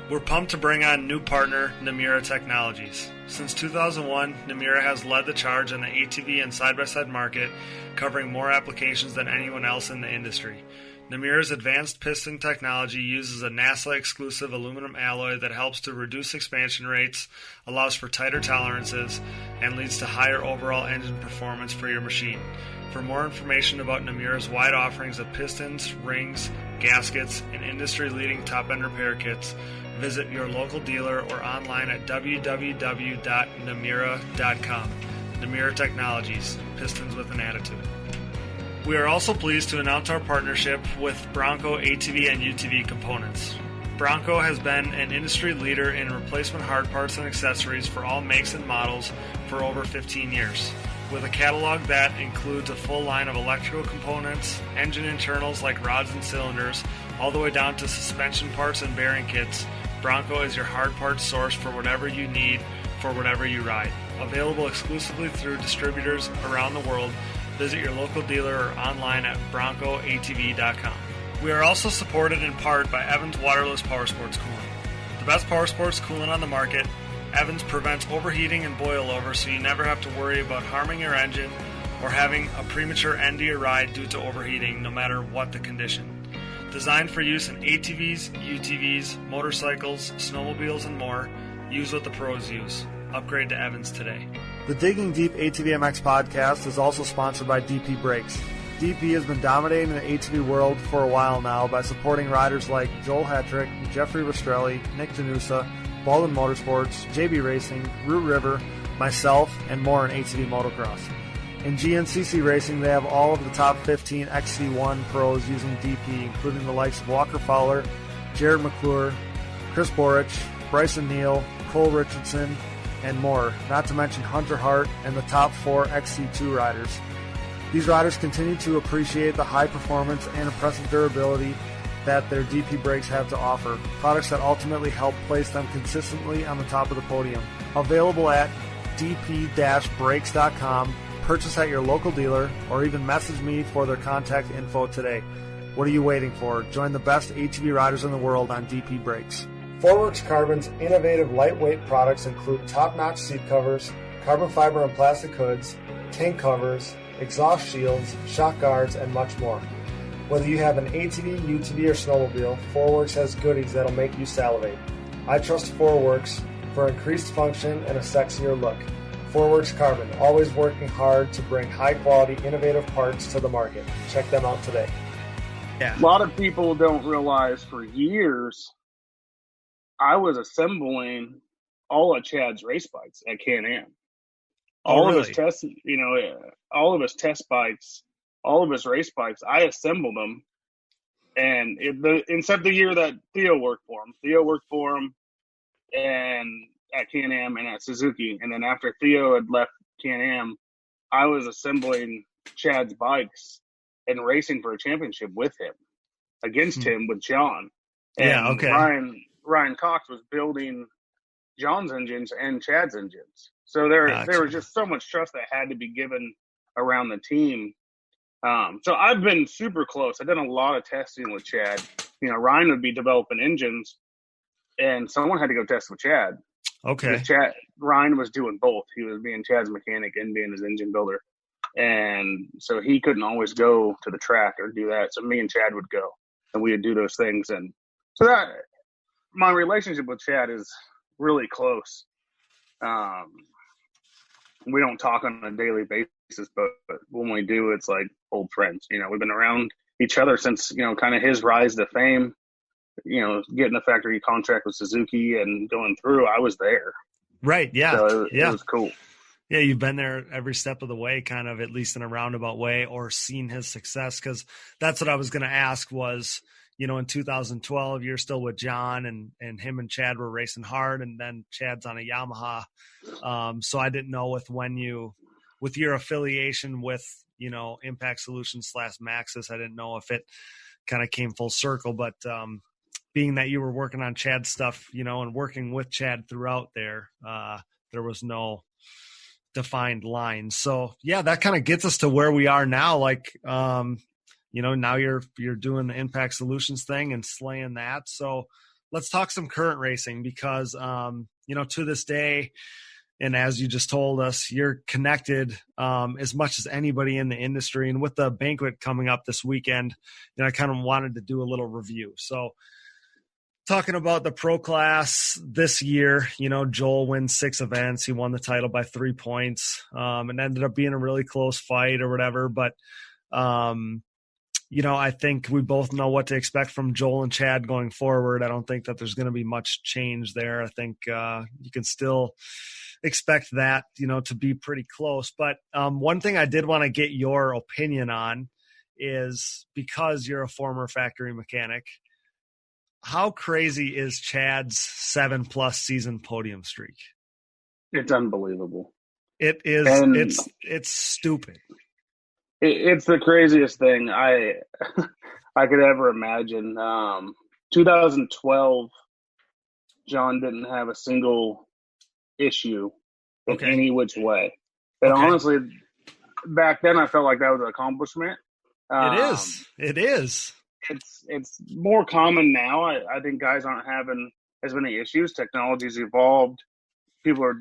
We're pumped to bring on new partner, Namura Technologies. Since 2001, Namura has led the charge in the ATV and side-by-side market, covering more applications than anyone else in the industry. Namura's advanced piston technology uses a NASA-exclusive aluminum alloy that helps to reduce expansion rates, allows for tighter tolerances, and leads to higher overall engine performance for your machine. For more information about Namura's wide offerings of pistons, rings, gaskets, and industry-leading top-end repair kits, visit your local dealer or online at www.namura.com. Namura Technologies, pistons with an attitude. We are also pleased to announce our partnership with Bronco ATV and UTV components. Bronco has been an industry leader in replacement hard parts and accessories for all makes and models for over 15 years. With a catalog that includes a full line of electrical components, engine internals like rods and cylinders, all the way down to suspension parts and bearing kits, Bronco is your hard parts source for whatever you need for whatever you ride. Available exclusively through distributors around the world, visit your local dealer or online at broncoatv.com. We are also supported in part by Evans Waterless Powersports Coolant. The best powersports coolant on the market, Evans prevents overheating and boil-over, so you never have to worry about harming your engine or having a premature end to your ride due to overheating, no matter what the condition. Designed for use in ATVs, UTVs, motorcycles, snowmobiles, and more, use what the pros use. Upgrade to Evans today. The Digging Deep ATVMX podcast is also sponsored by DP Brakes. DP has been dominating the ATV world for a while now by supporting riders like Joel Hetrick, Jeffrey Rastrelli, Nick Janusa, Baldwin Motorsports, JB Racing, Root River, myself, and more in ATV motocross. In GNCC Racing, they have all of the top 15 XC1 pros using DP, including the likes of Walker Fowler, Jared McClure, Chris Borich, Bryson Neal, Cole Richardson, and more, not to mention Hunter Hart and the top 4 XC2 riders. These riders continue to appreciate the high performance and impressive durability that their DP brakes have to offer, products that ultimately help place them consistently on the top of the podium. Available at dp-brakes.com, purchase at your local dealer, or even message me for their contact info today. What are you waiting for? Join the best ATV riders in the world on DP Brakes. Forworks Carbon's innovative lightweight products include top-notch seat covers, carbon fiber and plastic hoods, tank covers, exhaust shields, shock guards, and much more. Whether you have an ATV, UTV, or snowmobile, Forworks has goodies that'll make you salivate. I trust Forworks for increased function and a sexier look. Forworks Carbon, always working hard to bring high-quality, innovative parts to the market. Check them out today.
Yeah. A lot of people don't realize for years I was assembling all of Chad's race bikes at Can-Am. All of his test bikes, all of his race bikes, I assembled them. And except the year that Theo worked for him, and at Can-Am and at Suzuki. And then after Theo had left Can-Am, I was assembling Chad's bikes and racing for a championship with him, against him with John. And Ryan Cox was building John's engines and Chad's engines. So there was just so much trust that had to be given around the team. So I've been super close. I've done a lot of testing with Chad. Ryan would be developing engines, and someone had to go test with Chad.
Okay.
Ryan was doing both. He was being Chad's mechanic and being his engine builder. And so he couldn't always go to the track or do that. So me and Chad would go, and we would do those things. And so that my relationship with Chad is really close. We don't talk on a daily basis, but when we do, it's like old friends. We've been around each other since, kind of his rise to fame, getting a factory contract with Suzuki and going through. I was there.
Right. Yeah.
So it was cool.
Yeah, you've been there every step of the way, kind of, at least in a roundabout way, or seen his success. Because that's what I was going to ask was, in 2012, you're still with John, and him and Chad were racing hard, and then Chad's on a Yamaha. So I didn't know with your affiliation with, Impact Solutions / Maxxis, I didn't know if it kind of came full circle. But being that you were working on Chad's stuff, and working with Chad throughout there was no defined lines. So yeah, that kind of gets us to where we are now. Like, now you're doing the Impact Solutions thing and slaying that. So let's talk some current racing because, to this day, and as you just told us, you're connected as much as anybody in the industry. And with the banquet coming up this weekend, I kind of wanted to do a little review. So talking about the pro class this year, Joel wins 6 events. He won the title by 3 points, and ended up being a really close fight or whatever. But, I think we both know what to expect from Joel and Chad going forward. I don't think that there's going to be much change there. I think you can still expect that, to be pretty close. But one thing I did want to get your opinion on is, because you're a former factory mechanic, how crazy is Chad's 7+ season podium streak?
It's unbelievable.
It is. It's stupid.
It's the craziest thing I could ever imagine. 2012, John didn't have a single issue in any which way. And honestly, back then I felt like that was an accomplishment. It is. It's more common now. I think guys aren't having as many issues. Technology's evolved. People are,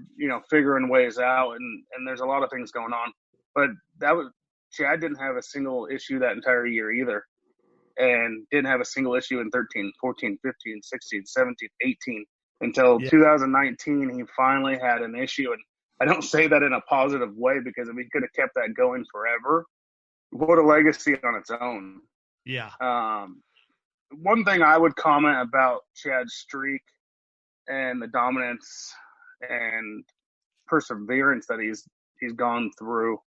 figuring ways out, and there's a lot of things going on. But Chad didn't have a single issue that entire year either, and didn't have a single issue in 13, 14, 15, 16, 17, 18 until 2019. He finally had an issue, and I don't say that in a positive way, because if he could have kept that going forever, what a legacy on its own.
Yeah.
One thing I would comment about Chad's streak and the dominance and perseverance that he's gone through,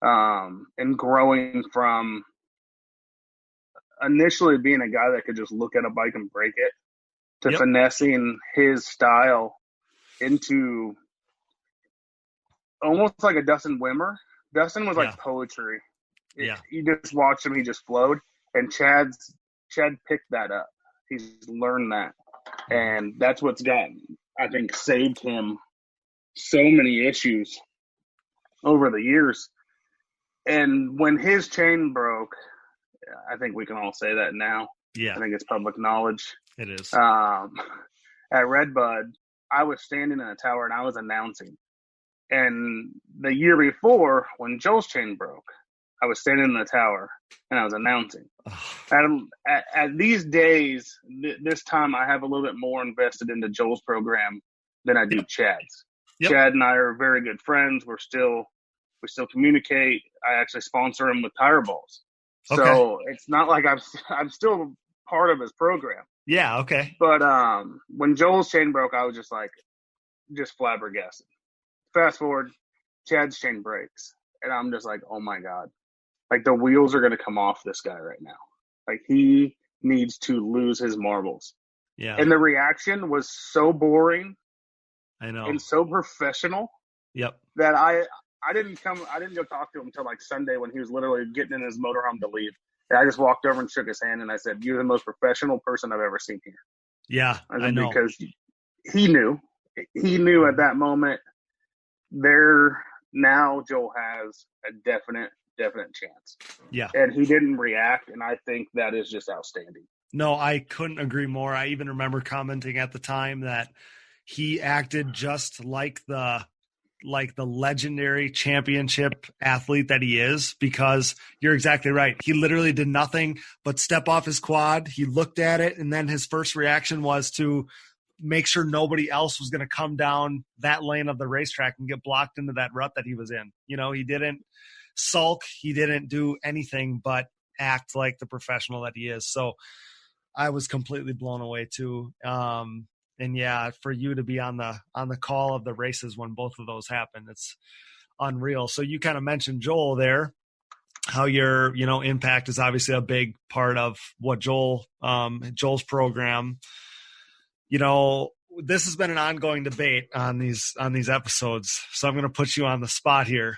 and growing from initially being a guy that could just look at a bike and break it to finessing his style into almost like a Dustin Wimmer. Dustin was like poetry.
Yeah.
You just watched him; he just flowed. And Chad picked that up. He's learned that, and that's what's I think, saved him so many issues over the years. And when his chain broke, I think we can all say that now.
Yeah.
I think it's public knowledge.
It is.
At Redbud, I was standing in a tower and I was announcing. And the year before, when Joel's chain broke, I was standing in the tower and I was announcing. At these days, this time I have a little bit more invested into Joel's program than I do Chad's.
Yep.
Chad and I are very good friends. We still communicate. I actually sponsor him with tire balls. So it's not like I'm still part of his program.
Yeah, okay.
But when Joel's chain broke, I was just flabbergasted. Fast forward, Chad's chain breaks, and I'm just like, oh my God. Like, the wheels are going to come off this guy right now. Like, he needs to lose his marbles.
Yeah.
And the reaction was so boring.
I know.
And so professional.
Yep.
That I didn't go talk to him until like Sunday when he was literally getting in his motorhome to leave. And I just walked over and shook his hand and I said, "You're the most professional person I've ever seen here."
Yeah, I know.
Because he knew at that moment now Joel has a definite chance.
Yeah.
And he didn't react, and I think that is just outstanding.
No, I couldn't agree more. I even remember commenting at the time that he acted just like the legendary championship athlete that he is, because you're exactly right. He literally did nothing but step off his quad. He looked at it, and then his first reaction was to make sure nobody else was going to come down that lane of the racetrack and get blocked into that rut that he was in. You know, he didn't sulk. He didn't do anything but act like the professional that he is. So I was completely blown away too. And yeah, for you to be on the call of the races when both of those happen, it's unreal. So you kind of mentioned Joel there, how your, impact is obviously a big part of what Joel's program. This has been an ongoing debate on these episodes. So I'm going to put you on the spot here.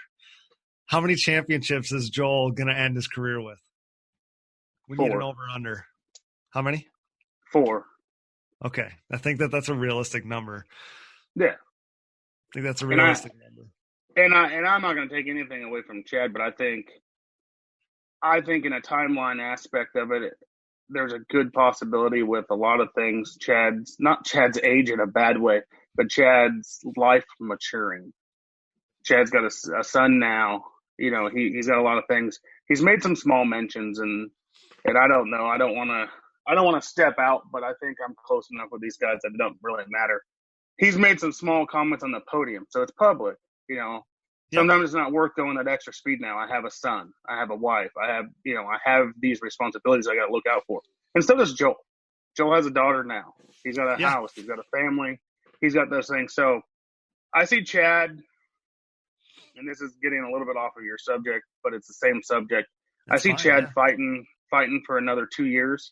How many championships is Joel going to end his career with? We
4.
need an over-under. How many?
4.
Okay. I think that's a realistic number.
Yeah.
I think that's a realistic number.
And I'm not going to take anything away from Chad, but I think in a timeline aspect of it, there's a good possibility with a lot of things. Not Chad's age in a bad way, but Chad's life maturing. Chad's got a son now. He's got a lot of things. He's made some small mentions, and I don't know. I don't want to step out, but I think I'm close enough with these guys that it don't really matter. He's made some small comments on the podium, so it's public.
Yep.
Sometimes it's not worth going at extra speed now. I have a son. I have a wife. I have these responsibilities I got to look out for. And so does Joel. Joel has a daughter now. He's got a house. He's got a family. He's got those things. So I see Chad, and this is getting a little bit off of your subject, but it's the same subject. I see Chad fighting for another 2 years,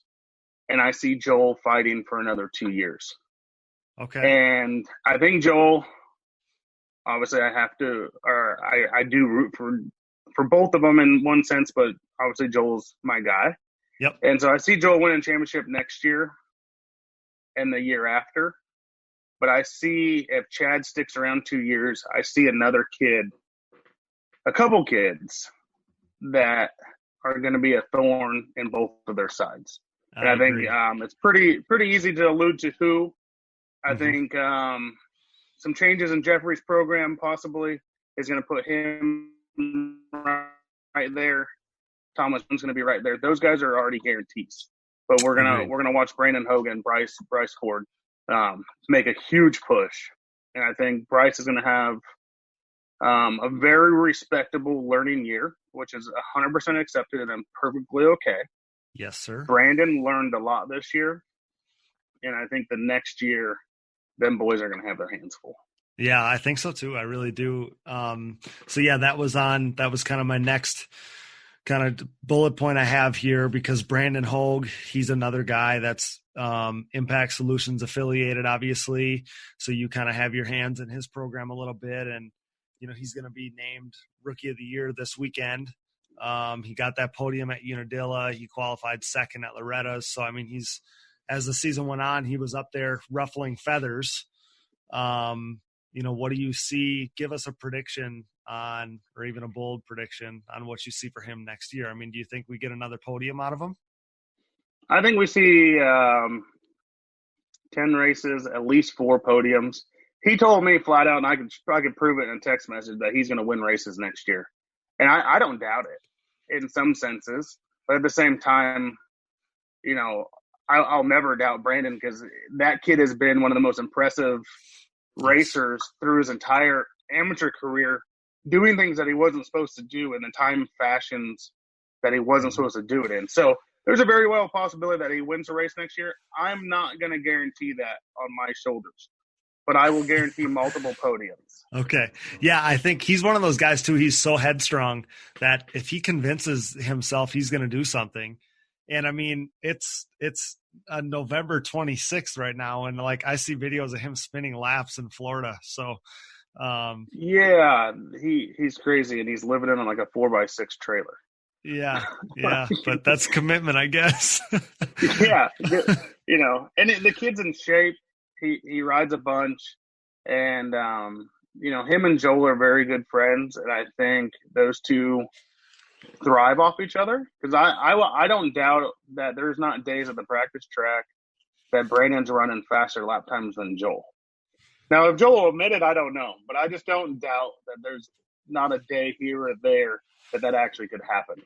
and I see Joel fighting for another 2 years.
Okay.
And I think Joel, obviously I do root for both of them in one sense, but obviously Joel's my guy.
Yep.
And so I see Joel winning championship next year and the year after. But I see if Chad sticks around 2 years, I see a couple kids that are going to be a thorn in both of their sides. And I think it's pretty easy to allude to who. I think some changes in Jeffrey's program possibly is going to put him right there. Thomas is going to be right there. Those guys are already guarantees. But we're gonna watch Brandon Hogan, Bryce Cord make a huge push, and I think Bryce is going to have a very respectable learning year, which is 100% accepted, and I'm perfectly okay.
Yes, sir.
Brandon learned a lot this year, and I think the next year, them boys are going to have their hands full.
Yeah, I think so too. I really do. So yeah, that was kind of my next kind of bullet point I have here, because Brandon Hogue, he's another guy that's Impact Solutions affiliated, obviously. So you kind of have your hands in his program a little bit, and he's going to be named Rookie of the Year this weekend. He got that podium at Unadilla. He qualified second at Loretta's. So, I mean, as the season went on, he was up there ruffling feathers. What do you see? Give us a prediction on, or even a bold prediction on what you see for him next year. I mean, do you think we get another podium out of him?
I think we see 10 races, at least 4 podiums. He told me flat out, and I could prove it in a text message, that he's going to win races next year. And I don't doubt it in some senses. But at the same time, I'll never doubt Brandon, because that kid has been one of the most impressive racers through his entire amateur career, doing things that he wasn't supposed to do in the time fashions that he wasn't supposed to do it in. So there's a very well possibility that he wins a race next year. I'm not going to guarantee that on my shoulders, but I will guarantee multiple podiums. Okay.
Yeah, I think he's one of those guys too. He's so headstrong that if he convinces himself he's going to do something, and I mean, it's November 26th right now, and like I see videos of him spinning laps in Florida. So,
yeah, he's crazy, and he's living in like a 4x6 trailer.
Yeah, but that's commitment, I guess.
Yeah, and the kid's in shape. He rides a bunch, and him and Joel are very good friends, and I think those two thrive off each other, because I don't doubt that there's not days at the practice track that Brandon's running faster lap times than Joel. Now, if Joel will admit it, I don't know, but I just don't doubt that there's not a day here or there that actually could happen.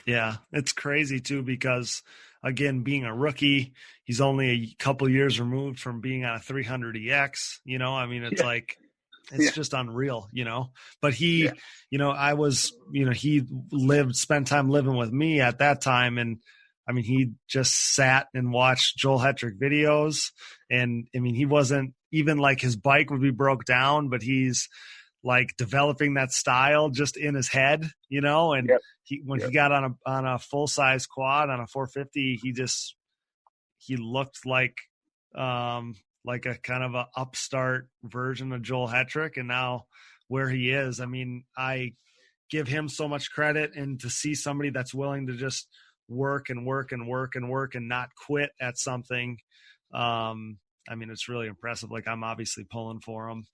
Yeah, it's crazy too, because again, being a rookie, he's only a couple years removed from being on a 300 EX. I mean, it's like, it's just unreal, but he, I was, he spent time living with me at that time. And I mean, he just sat and watched Joel Hetrick videos. And I mean, he wasn't even like, his bike would be broke down, but he's like developing that style just in his head, and when he got on a full size quad on a 450, he looked like a kind of a upstart version of Joel Hetrick. And now where he is, I mean, I give him so much credit, and to see somebody that's willing to just work and work and work and work and not quit at something. I mean, it's really impressive. Like, I'm obviously pulling for him.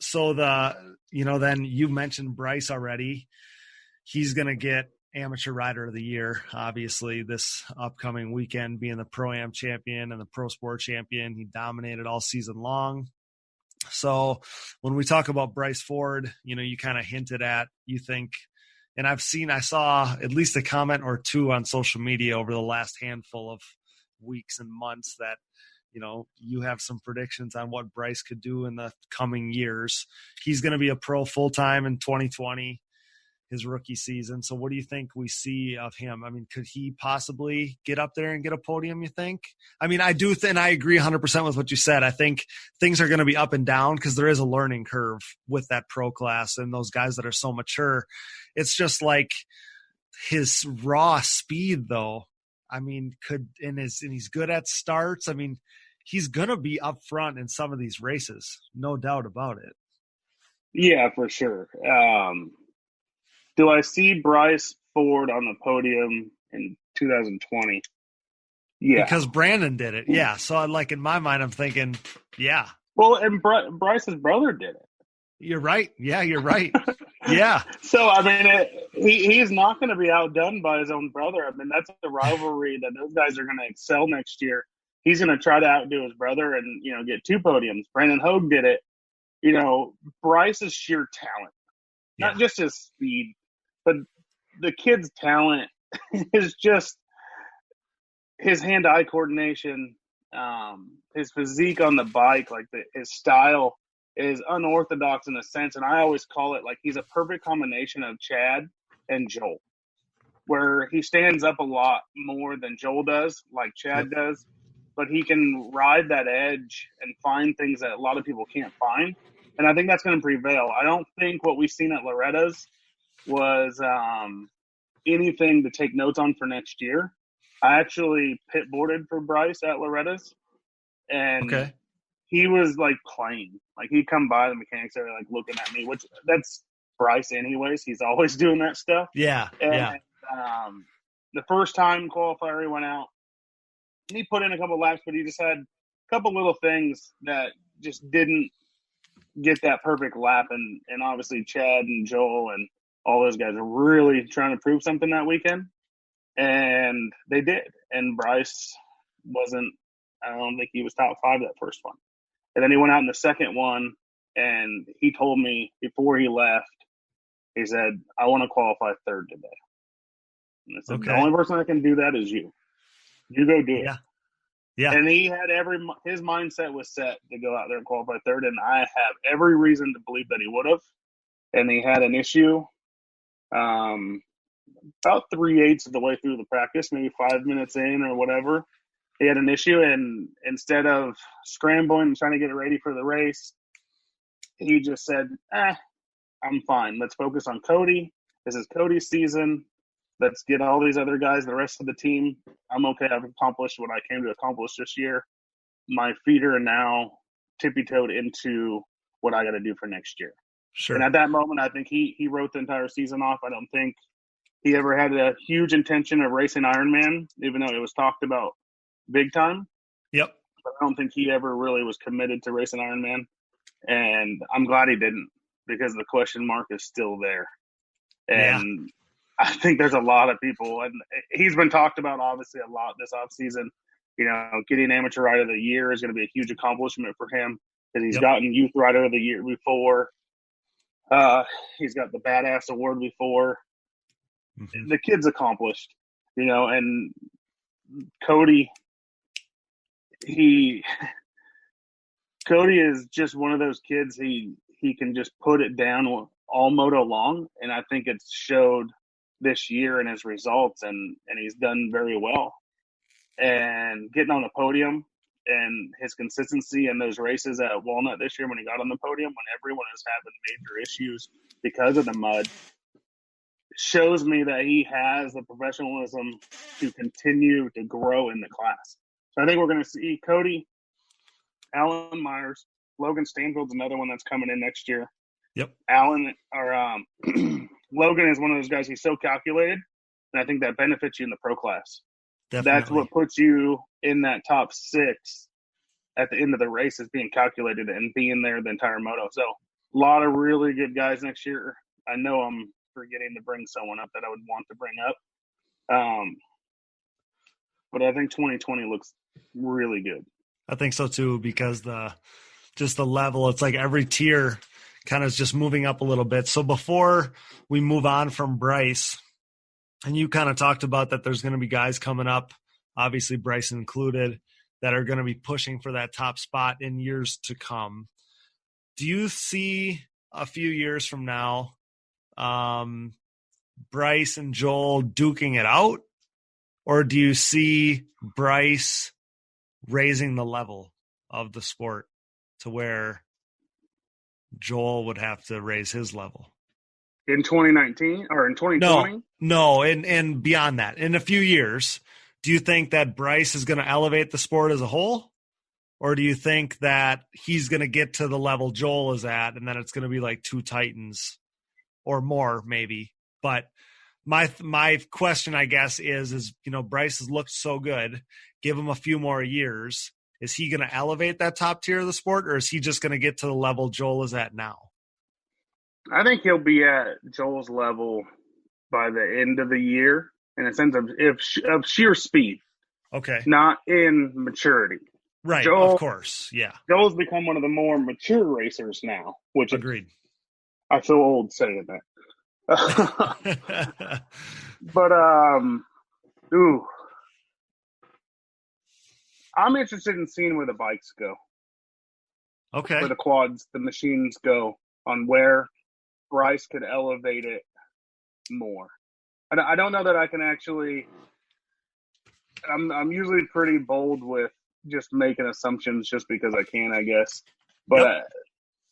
So then you mentioned Bryce already. He's going to get Amateur Rider of the Year, obviously, this upcoming weekend, being the Pro-Am champion and the Pro Sport champion. He dominated all season long. So when we talk about Bryce Ford, you kind of hinted at, you think, and I saw at least a comment or two on social media over the last handful of weeks and months that, you have some predictions on what Bryce could do in the coming years. He's going to be a pro full-time in 2020, his rookie season. So what do you think we see of him? I mean, could he possibly get up there and get a podium, you think? I mean, I do think, I agree 100% with what you said. I think things are going to be up and down, because there is a learning curve with that pro class and those guys that are so mature. It's just like his raw speed, though. I mean, and he's good at starts. I mean, he's going to be up front in some of these races, no doubt about it.
Yeah, for sure. Do I see Bryce Ford on the podium in 2020? Yeah.
Because Brandon did it. Yeah. So, like, in my mind, I'm thinking, yeah.
Well, and Bryce's brother did it.
You're right. Yeah, you're right. Yeah.
So, I mean, he's not going to be outdone by his own brother. I mean, that's the rivalry that those guys are going to excel next year. He's going to try to outdo his brother and, get 2 podiums. Brandon Hogue did it. Bryce's sheer talent, not just his speed, but the kid's talent is just his hand-eye coordination, his physique on the bike, like his style is unorthodox in a sense. And I always call it like he's a perfect combination of Chad and Joel, where he stands up a lot more than Joel does, like Chad does, but he can ride that edge and find things that a lot of people can't find. And I think that's going to prevail. I don't think what we've seen at Loretta's was anything to take notes on for next year. I actually pit boarded for Bryce at Loretta's, and he was like playing. Like, he'd come by the mechanics area, like looking at me, which that's Bryce anyways. He's always doing that stuff.
Yeah,
And the first time qualifier he went out, he put in a couple laps, but he just had a couple little things that just didn't get that perfect lap. And obviously Chad and Joel and all those guys are really trying to prove something that weekend. And they did. And Bryce wasn't, I don't think he was top 5 that first one. And then he went out in the second one, and he told me before he left, he said, I want to qualify third today. And I said,
Okay.
The only person that can do that is you. You go do it.
Yeah.
And he had his mindset was set to go out there and qualify third, and I have every reason to believe that he would have. And he had an issue about 3/8 of the way through the practice, maybe 5 minutes in or whatever. He had an issue, and instead of scrambling and trying to get it ready for the race, he just said, I'm fine. Let's focus on Cody. This is Cody's season. Let's get all these other guys, the rest of the team. I'm okay. I've accomplished what I came to accomplish this year. My feet are now tippy-toed into what I got to do for next year.
Sure.
And at that moment, I think he wrote the entire season off. I don't think he ever had a huge intention of racing Ironman, even though it was talked about big time.
Yep.
But I don't think he ever really was committed to racing Ironman. And I'm glad he didn't, because the question mark is still there. And I think there's a lot of people, and he's been talked about obviously a lot this offseason. You know, getting Amateur Rider of the Year is going to be a huge accomplishment for him, because he's gotten Youth Rider of the Year before. He's got the Badass Award before. Mm-hmm. The kid's accomplished, you know, and Cody is just one of those kids. He can just put it down all moto long, and I think it's showed this year in his results, and he's done very well. And getting on the podium and his consistency in those races at Walnut this year when he got on the podium, when everyone is having major issues because of the mud, shows me that he has the professionalism to continue to grow in the class. So I think we're going to see Cody, Alan Myers, Logan Stanfield's another one that's coming in next year.
Yep.
Logan is one of those guys. He's so calculated, and I think that benefits you in the pro class.
Definitely.
That's what puts you in that top 6 at the end of the race, is being calculated and being there the entire moto. So a lot of really good guys next year. I know I'm forgetting to bring someone up that I would want to bring up. But I think 2020 looks really good.
I think so too, because the level, it's like every tier kind of is just moving up a little bit. So before we move on from Bryce, and you kind of talked about that there's going to be guys coming up, obviously Bryce included, that are going to be pushing for that top spot in years to come. Do you see a few years from now Bryce and Joel duking it out, or do you see Bryce raising the level of the sport to where Joel would have to raise his level?
In 2019 or in 2020?
No, and beyond that, in a few years, do you think that Bryce is going to elevate the sport as a whole? Or do you think that he's going to get to the level Joel is at, and then it's going to be like two Titans or more maybe? But my question, I guess, is, you know, Bryce has looked so good. Give him a few more years. Is he going to elevate that top tier of the sport, or is he just going to get to the level Joel is at now?
I think he'll be at Joel's level by the end of the year, in a sense of sheer speed.
Okay.
Not in maturity.
Right,
Joel,
of course, yeah.
Joel's become one of the more mature racers now, which
agreed.
I feel old saying that. But I'm interested in seeing where the bikes go.
Okay.
Where the quads, the machines go, on where Bryce could elevate it more. I don't know that I can actually. I'm usually pretty bold with just making assumptions just because I can, I guess. But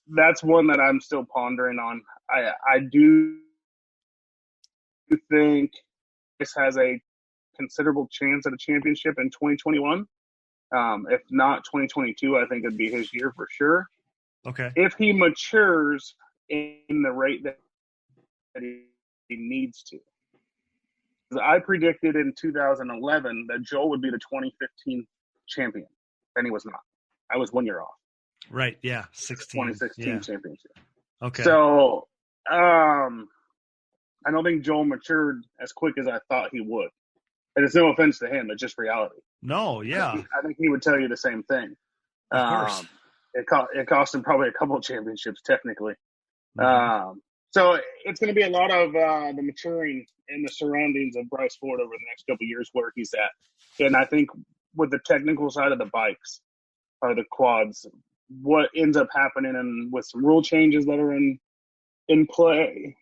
that's one that I'm still pondering on. I do think this has a considerable chance at a championship in 2021. If not 2022, I think it'd be his year for sure.
Okay.
If he matures in the rate that he needs to. I predicted in 2011 that Joel would be the 2015 champion, and he was not. I was 1 year off.
Right, yeah, 16.
2016 championship.
Okay.
So I don't think Joel matured as quick as I thought he would. And it's no offense to him, it's just reality.
No, yeah.
I think he would tell you the same thing.
Of course.
It cost him probably a couple of championships, technically.
Mm-hmm.
So it's going to be a lot of the maturing in the surroundings of Bryce Ford over the next couple of years where he's at. And I think with the technical side of the bikes or the quads, what ends up happening and with some rule changes that are in play,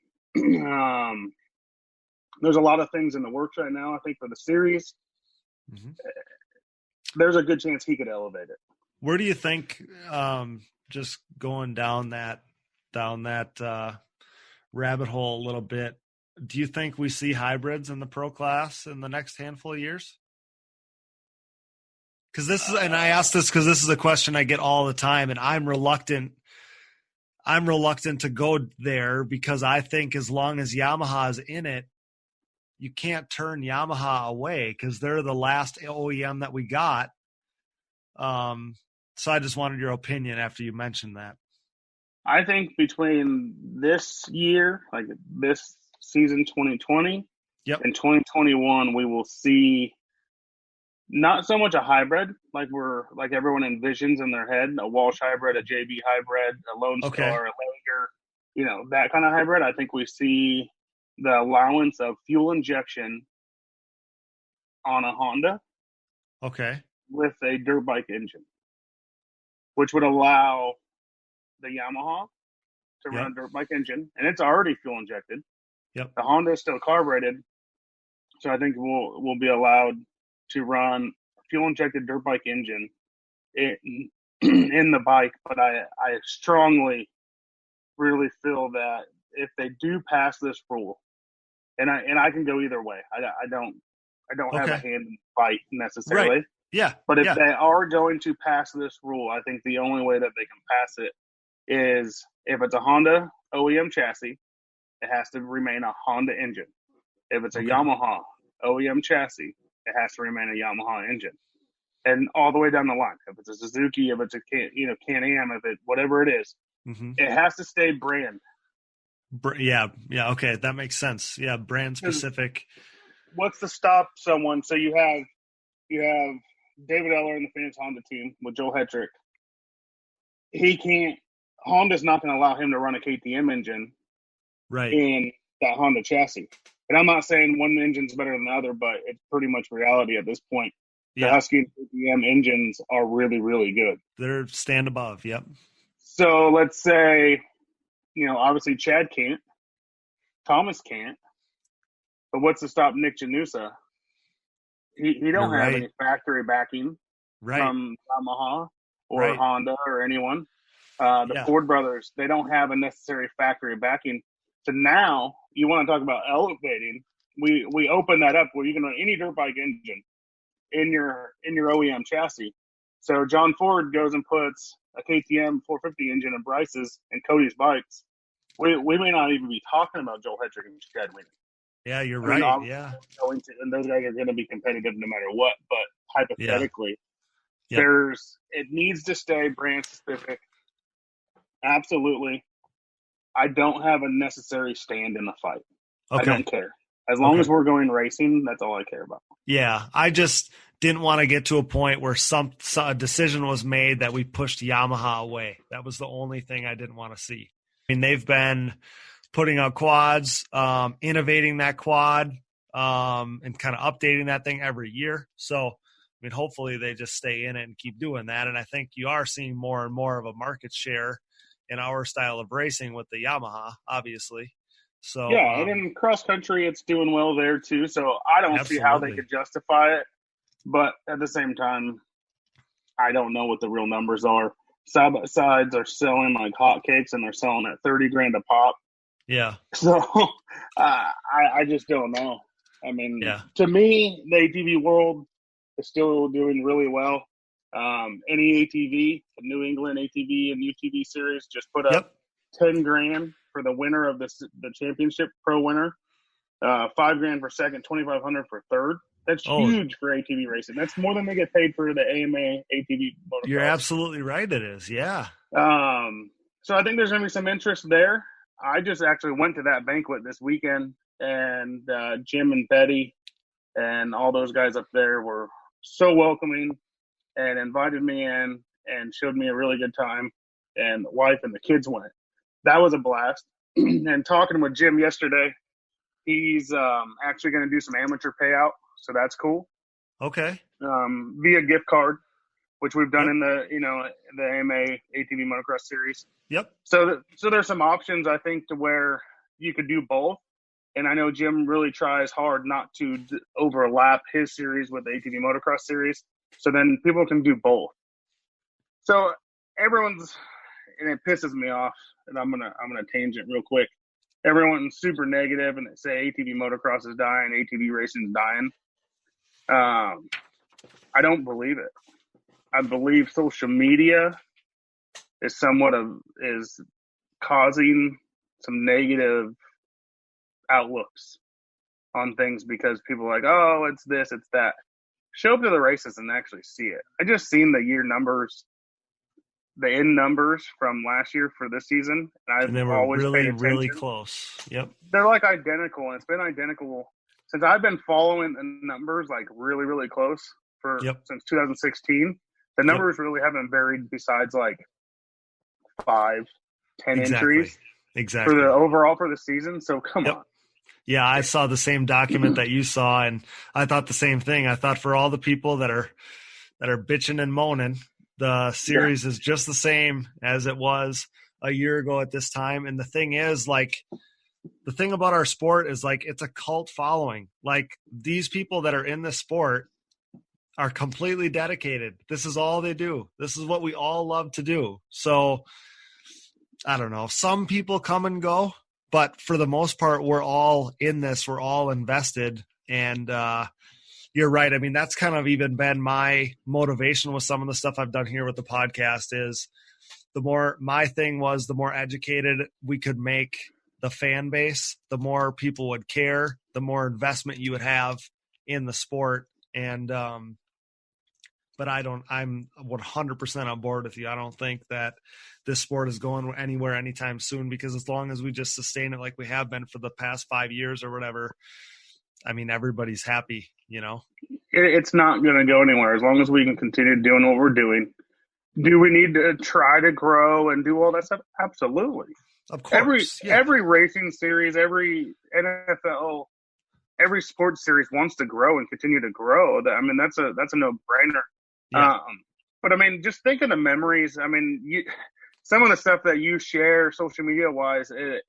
there's a lot of things in the works right now, I think, for the series.
Mm-hmm.
There's a good chance he could elevate it.
Where do you think, just going down that rabbit hole a little bit, do you think we see hybrids in the pro class in the next handful of years? Because this is, and I ask this because this is a question I get all the time, and I'm reluctant to go there because I think as long as Yamaha is in it, you can't turn Yamaha away because they're the last OEM that we got. So I just wanted your opinion after you mentioned that.
I think between this year, like this season 2020, and 2021, we will see not so much a hybrid like everyone envisions in their head, a Walsh hybrid, a JB hybrid, a Lone Star, a Langer, that kind of hybrid. I think we see the allowance of fuel injection on a Honda with a dirt bike engine, which would allow the Yamaha to run a dirt bike engine, and it's already fuel injected.
Yep.
The Honda is still carbureted, so I think we'll be allowed to run a fuel injected dirt bike engine in the bike. But I strongly really feel that if they do pass this rule, and I can go either way. I don't have a hand in the fight necessarily.
Right. Yeah.
But if they are going to pass this rule, I think the only way that they can pass it is if it's a Honda OEM chassis, it has to remain a Honda engine. If it's a Yamaha OEM chassis, it has to remain a Yamaha engine. And all the way down the line, if it's a Suzuki, if it's a Can-Am, if it whatever it is, it has to stay brand.
Yeah. Okay, that makes sense. Yeah, brand specific.
What's to stop someone? So you have David Eller in the Phoenix Honda team with Joel Hetrick. Honda's not going to allow him to run a KTM engine in that Honda chassis. And I'm not saying one engine's better than the other, but it's pretty much reality at this point. Yeah. The Husky and KTM engines are really, really good.
They're stand above, yep.
So let's say, obviously Chad can't, Thomas can't, but what's to stop Nick Janusa? He don't have any factory backing from Yamaha or Honda or anyone. The Ford brothers, they don't have a necessary factory backing. So now you want to talk about elevating. We open that up where you can run any dirt bike engine in your OEM chassis. So John Ford goes and puts a KTM 450 engine in Bryce's and Cody's bikes. We may not even be talking about Joel Hetrick and Chad Wienen.
Yeah, you're right. Yeah,
and those guys are going to be competitive no matter what. But hypothetically, it needs to stay brand specific. Absolutely. I don't have a necessary stand in the fight. I don't care. As long as we're going racing, that's all I care about.
Yeah, I just didn't want to get to a point where a decision was made that we pushed Yamaha away. That was the only thing I didn't want to see. I mean, they've been putting out quads, innovating that quad, and kind of updating that thing every year. So, I mean, hopefully they just stay in it and keep doing that. And I think you are seeing more and more of a market share in our style of racing with the Yamaha, obviously. So
and in cross country, it's doing well there too. So I don't see how they could justify it. But at the same time, I don't know what the real numbers are. Side by sides are selling like hotcakes, and they're selling at $30,000 a pop.
Yeah.
So I just don't know. I mean, to me, the ATV world is still doing really well. Any ATV, the New England ATV and UTV series, just put up $10,000 for the winner of the championship, pro winner, $5,000 for second, $2,500 for third. That's huge for ATV racing. That's more than they get paid for the AMA ATV motocross.
You're absolutely right. It is. Yeah.
So I think there's going to be some interest there. I just actually went to that banquet this weekend, and Jim and Betty and all those guys up there were so welcoming and invited me in and showed me a really good time. And the wife and the kids went. That was a blast. And talking with Jim yesterday, he's actually going to do some amateur payout. So that's cool.
Okay.
Via gift card, which we've done in the AMA ATV motocross series.
Yep.
So there's some options, I think, to where you could do both. And I know Jim really tries hard not to overlap his series with the ATV motocross series. So then people can do both. So and it pisses me off, and I'm gonna tangent real quick. Everyone's super negative and they say ATV motocross is dying, ATV racing is dying. I don't believe it. I believe social media is is causing some negative outlooks on things because people are like, oh, it's this, it's that. Show up to the races and actually see it. I just seen the end numbers from last year for this season, and
they were
always paid attention.
really close. Yep.
They're like identical, and it's been identical since I've been following the numbers like really, really close since 2016. The numbers really haven't varied besides like 5-10 entries for the overall for the season. So come on.
Yeah, I saw the same document that you saw, and I thought the same thing. I thought for all the people that are bitching and moaning, the series is just the same as it was a year ago at this time. And the thing is, like, the thing about our sport is, like, it's a cult following. Like, these people that are in this sport are completely dedicated. This is all they do. This is what we all love to do. So, I don't know. Some people come and go, but for the most part, we're all in this. We're all invested. And you're right. I mean, that's kind of even been my motivation with some of the stuff I've done here with the podcast is the more educated we could make the fan base, the more people would care, the more investment you would have in the sport. And, but I'm 100% on board with you. I don't think that this sport is going anywhere anytime soon, because as long as we just sustain it like we have been for the past 5 years or whatever, I mean, everybody's happy, you know?
It's not going to go anywhere as long as we can continue doing what we're doing. Do we need to try to grow and do all that stuff? Absolutely.
Of course.
Every racing series, every NFL, every sports series wants to grow and continue to grow. I mean, that's a no-brainer. Yeah. But I mean, just think of the memories. I mean, some of the stuff that you share social media wise, it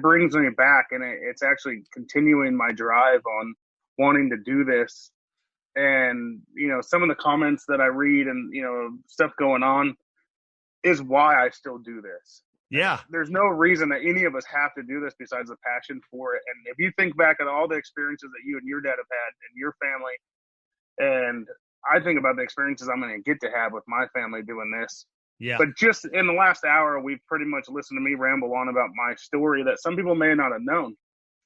brings me back, and it's actually continuing my drive on wanting to do this. And, you know, some of the comments that I read and, you know, stuff going on is why I still do this.
Yeah.
There's no reason that any of us have to do this besides the passion for it. And if you think back at all the experiences that you and your dad have had and your family, and I think about the experiences I'm going to get to have with my family doing this.
Yeah.
But just in the last hour, we've pretty much listened to me ramble on about my story that some people may not have known.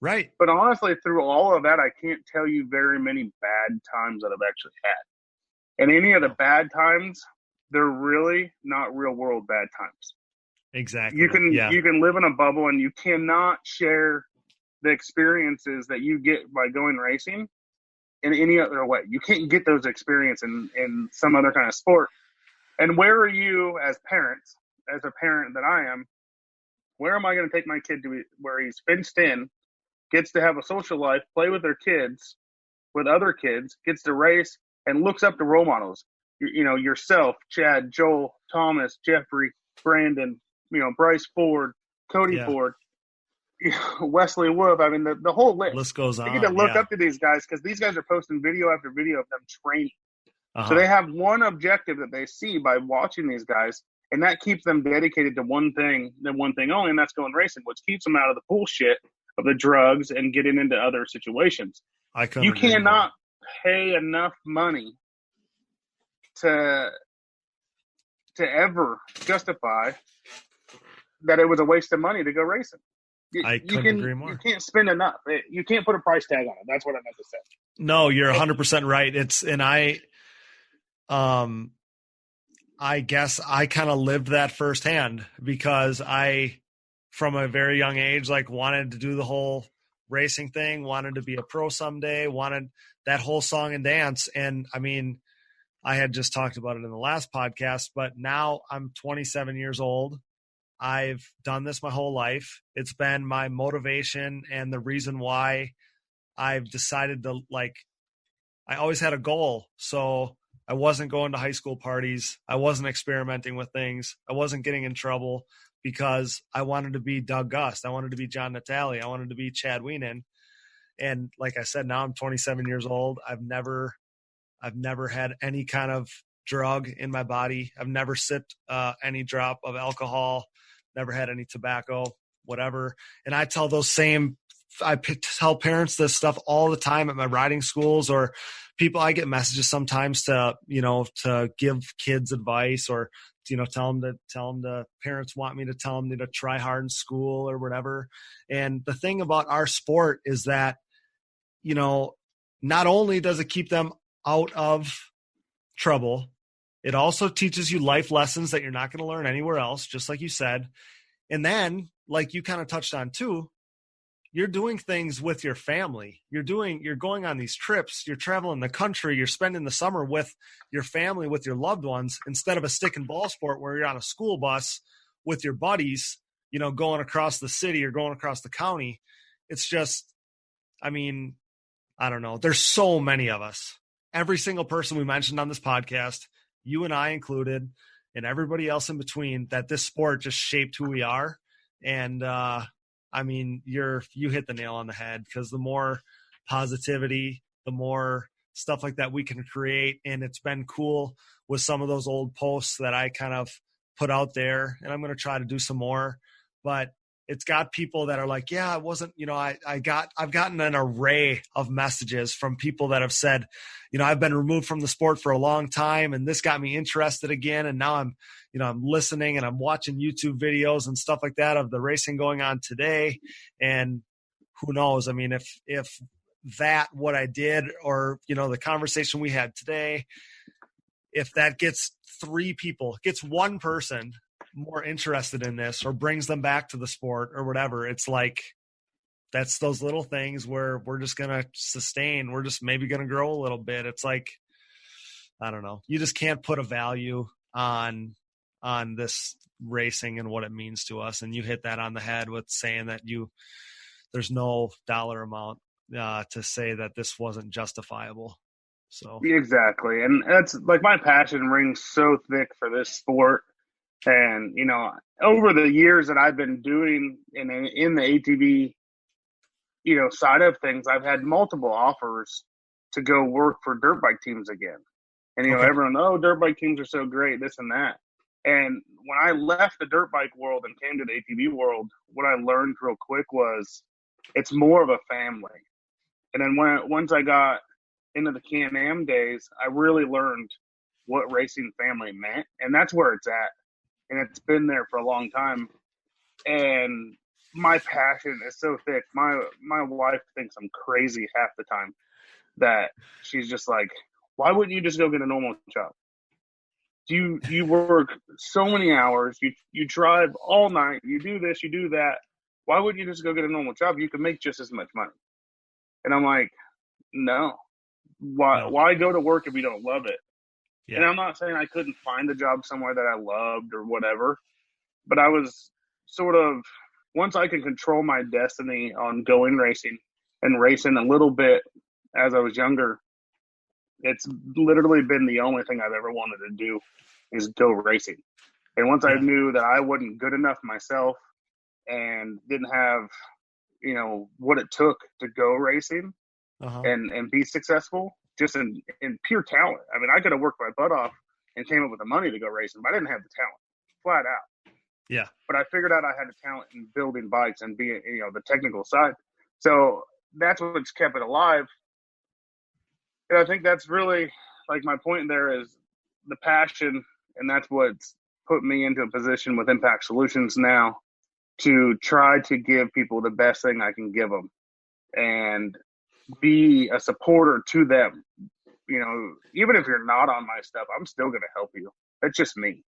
Right.
But honestly, through all of that, I can't tell you very many bad times that I've actually had. And any of the bad times, they're really not real world bad times.
Exactly.
You can live in a bubble, and you cannot share the experiences that you get by going racing in any other way. You can't get those experiences in some other kind of sport. And where are you as parents, as a parent that I am, where am I going to take my kid to where he's fenced in, gets to have a social life, play with their kids, with other kids, gets to race, and looks up to role models? You know, yourself, Chad, Joel, Thomas, Jeffrey, Brandon, you know, Bryce Ford, Cody Ford, Wesley Wolf. I mean, the whole list
goes on.
You get to look up to these guys because these guys are posting video after video of them training. So they have one objective that they see by watching these guys, and that keeps them dedicated to one thing, and one thing only, and that's going racing, which keeps them out of the bullshit of the drugs and getting into other situations. You cannot pay enough money to ever justify that it was a waste of money to go racing.
I couldn't agree more.
You can't spend enough. You can't put a price tag on it. That's what I meant to say.
No, you're 100% right. I guess I kind of lived that firsthand because I, from a very young age, like wanted to do the whole racing thing, wanted to be a pro someday, wanted that whole song and dance. And I mean, I had just talked about it in the last podcast, but now I'm 27 years old. I've done this my whole life. It's been my motivation and the reason why I've decided to, like, I always had a goal. So I wasn't going to high school parties. I wasn't experimenting with things. I wasn't getting in trouble because I wanted to be Doug Gust. I wanted to be John Natalie. I wanted to be Chad Wienen. And like I said, now I'm 27 years old. I've never had any kind of drug in my body. I've never sipped any drop of alcohol, never had any tobacco, whatever. And I tell parents this stuff all the time at my riding schools, or people, I get messages sometimes to give kids advice, or, tell them to parents want me to tell them to try hard in school or whatever. And the thing about our sport is that, not only does it keep them out of trouble, it also teaches you life lessons that you're not going to learn anywhere else, just like you said. And then, like you kind of touched on too, you're doing things with your family. You're going on these trips, you're traveling the country, you're spending the summer with your family, with your loved ones, instead of a stick and ball sport where you're on a school bus with your buddies, going across the city or going across the county. It's just, I mean, I don't know. There's so many of us. Every single person we mentioned on this podcast, you and I included, and everybody else in between, that this sport just shaped who we are. And, I mean, you hit the nail on the head, because the more positivity, the more stuff like that we can create. And it's been cool with some of those old posts that I kind of put out there, and I'm going to try to do some more, but it's got people that are like, yeah, it wasn't, I've gotten an array of messages from people that have said, I've been removed from the sport for a long time, and this got me interested again. And now I'm listening and I'm watching YouTube videos and stuff like that of the racing going on today. And who knows? I mean, if that, what I did, or, the conversation we had today, if that gets 3 people, gets 1 person more interested in this, or brings them back to the sport or whatever, it's like, that's those little things where we're just going to sustain. We're just maybe going to grow a little bit. It's like, I don't know. You just can't put a value on this racing and what it means to us. And you hit that on the head with saying that there's no dollar amount to say that this wasn't justifiable. So
exactly. And that's like, my passion rings so thick for this sport. And, over the years that I've been doing in the ATV, side of things, I've had multiple offers to go work for dirt bike teams again. And,
Okay.
everyone, dirt bike teams are so great, this and that. And when I left the dirt bike world and came to the ATV world, what I learned real quick was it's more of a family. And then once I got into the Can-Am days, I really learned what racing family meant. And that's where it's at. And it's been there for a long time. And my passion is so thick. My wife thinks I'm crazy half the time, that she's just like, why wouldn't you just go get a normal job? You work so many hours, you drive all night, you do this, you do that. Why wouldn't you just go get a normal job? You can make just as much money. And I'm like, no. Why go to work if you don't love it? Yeah. And I'm not saying I couldn't find a job somewhere that I loved or whatever, but I was sort of, once I could control my destiny on going racing and racing a little bit as I was younger, it's literally been the only thing I've ever wanted to do, is go racing. And once I knew that I wasn't good enough myself and didn't have, what it took to go racing and be successful, just in pure talent. I mean, I could have worked my butt off and came up with the money to go racing, but I didn't have the talent, flat out.
Yeah.
But I figured out I had the talent in building bikes and being, the technical side. So that's what's kept it alive. And I think that's really, like, my point there is the passion, and that's what's put me into a position with Impact Solutions now, to try to give people the best thing I can give them and be a supporter to them. You know, even if you're not on my stuff, I'm still going to help you. It's just me.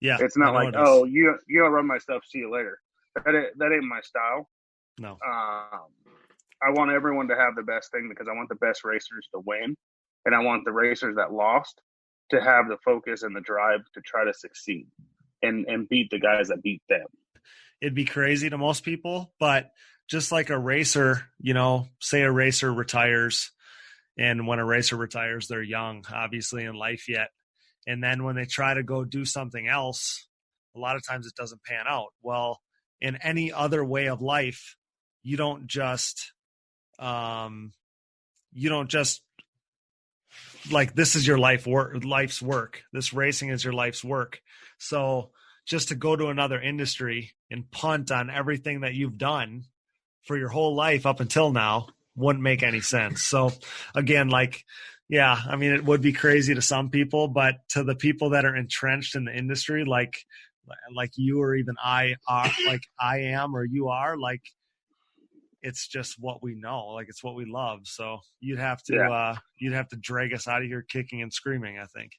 Yeah.
It's not like, oh, you don't run my stuff, see you later. That ain't my style.
No.
I want everyone to have the best thing because I want the best racers to win. And I want the racers that lost to have the focus and the drive to try to succeed and beat the guys that beat them.
It'd be crazy to most people, but just like a racer, you know, say a racer retires, and when a racer retires, they're young, obviously, in life yet. And then when they try to go do something else, a lot of times it doesn't pan out. Well, in any other way of life, you don't just like, this is your life's work. This racing is your life's work. So just to go to another industry and punt on everything that you've done for your whole life up until now wouldn't make any sense. So again, like, yeah, I mean, it would be crazy to some people, but to the people that are entrenched in the industry, like you, or even I am, or you are, like, it's just what we know, like it's what we love. So you'd have to drag us out of here kicking and screaming, I think.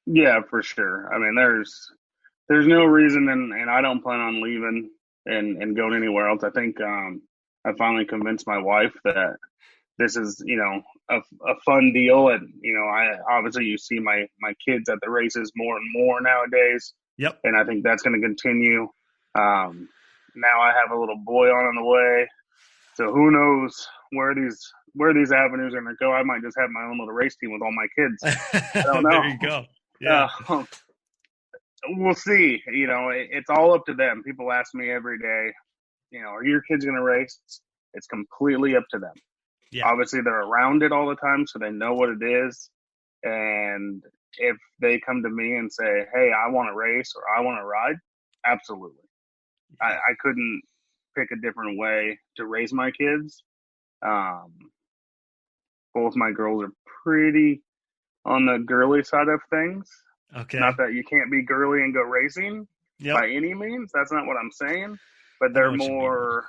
Yeah, for sure. I mean, there's no reason, and I don't plan on leaving and going anywhere else. I think I finally convinced my wife that this is, you know, a fun deal. And, you know, obviously you see my kids at the races more and more nowadays.
Yep.
And I think that's going to continue. Now I have a little boy on the way. So who knows where these avenues are going to go. I might just have my own little race team with all my kids. I don't know.
There you go. Yeah.
We'll see. You know, it's all up to them. People ask me every day, you know, are your kids going to race? It's completely up to them. Yeah. Obviously, they're around it all the time, so they know what it is. And if they come to me and say, hey, I want to race or I want to ride, absolutely. I couldn't pick a different way to raise my kids. Both my girls are pretty on the girly side of things.
Okay.
Not that you can't be girly and go racing by any means. That's not what I'm saying. But they're more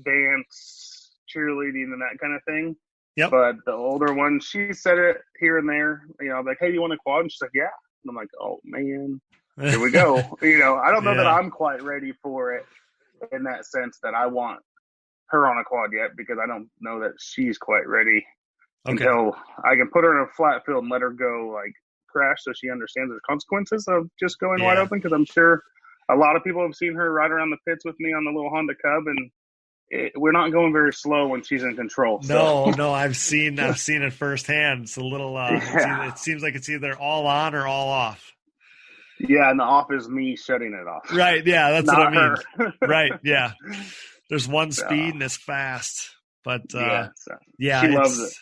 dance, cheerleading, and that kind of thing.
Yep.
But the older one, she said it here and there. You know, like, hey, you want a quad? And she's like, yeah. And I'm like, oh, man, here we go. You know, I don't know that I'm quite ready for it in that sense that I want her on a quad yet, because I don't know that she's quite ready until I can put her in a flat field and let her go, like, crash, so she understands the consequences of just going wide open. Because I'm sure a lot of people have seen her ride around the pits with me on the little Honda Cub, and we're not going very slow when she's in control.
So. No, I've seen it firsthand. It's a little, it seems like it's either all on or all off.
Yeah, and the off is me shutting it off.
Right, yeah, that's
not
what I mean.
Her.
Right, yeah. There's one speed and it's fast. But
she
loves it.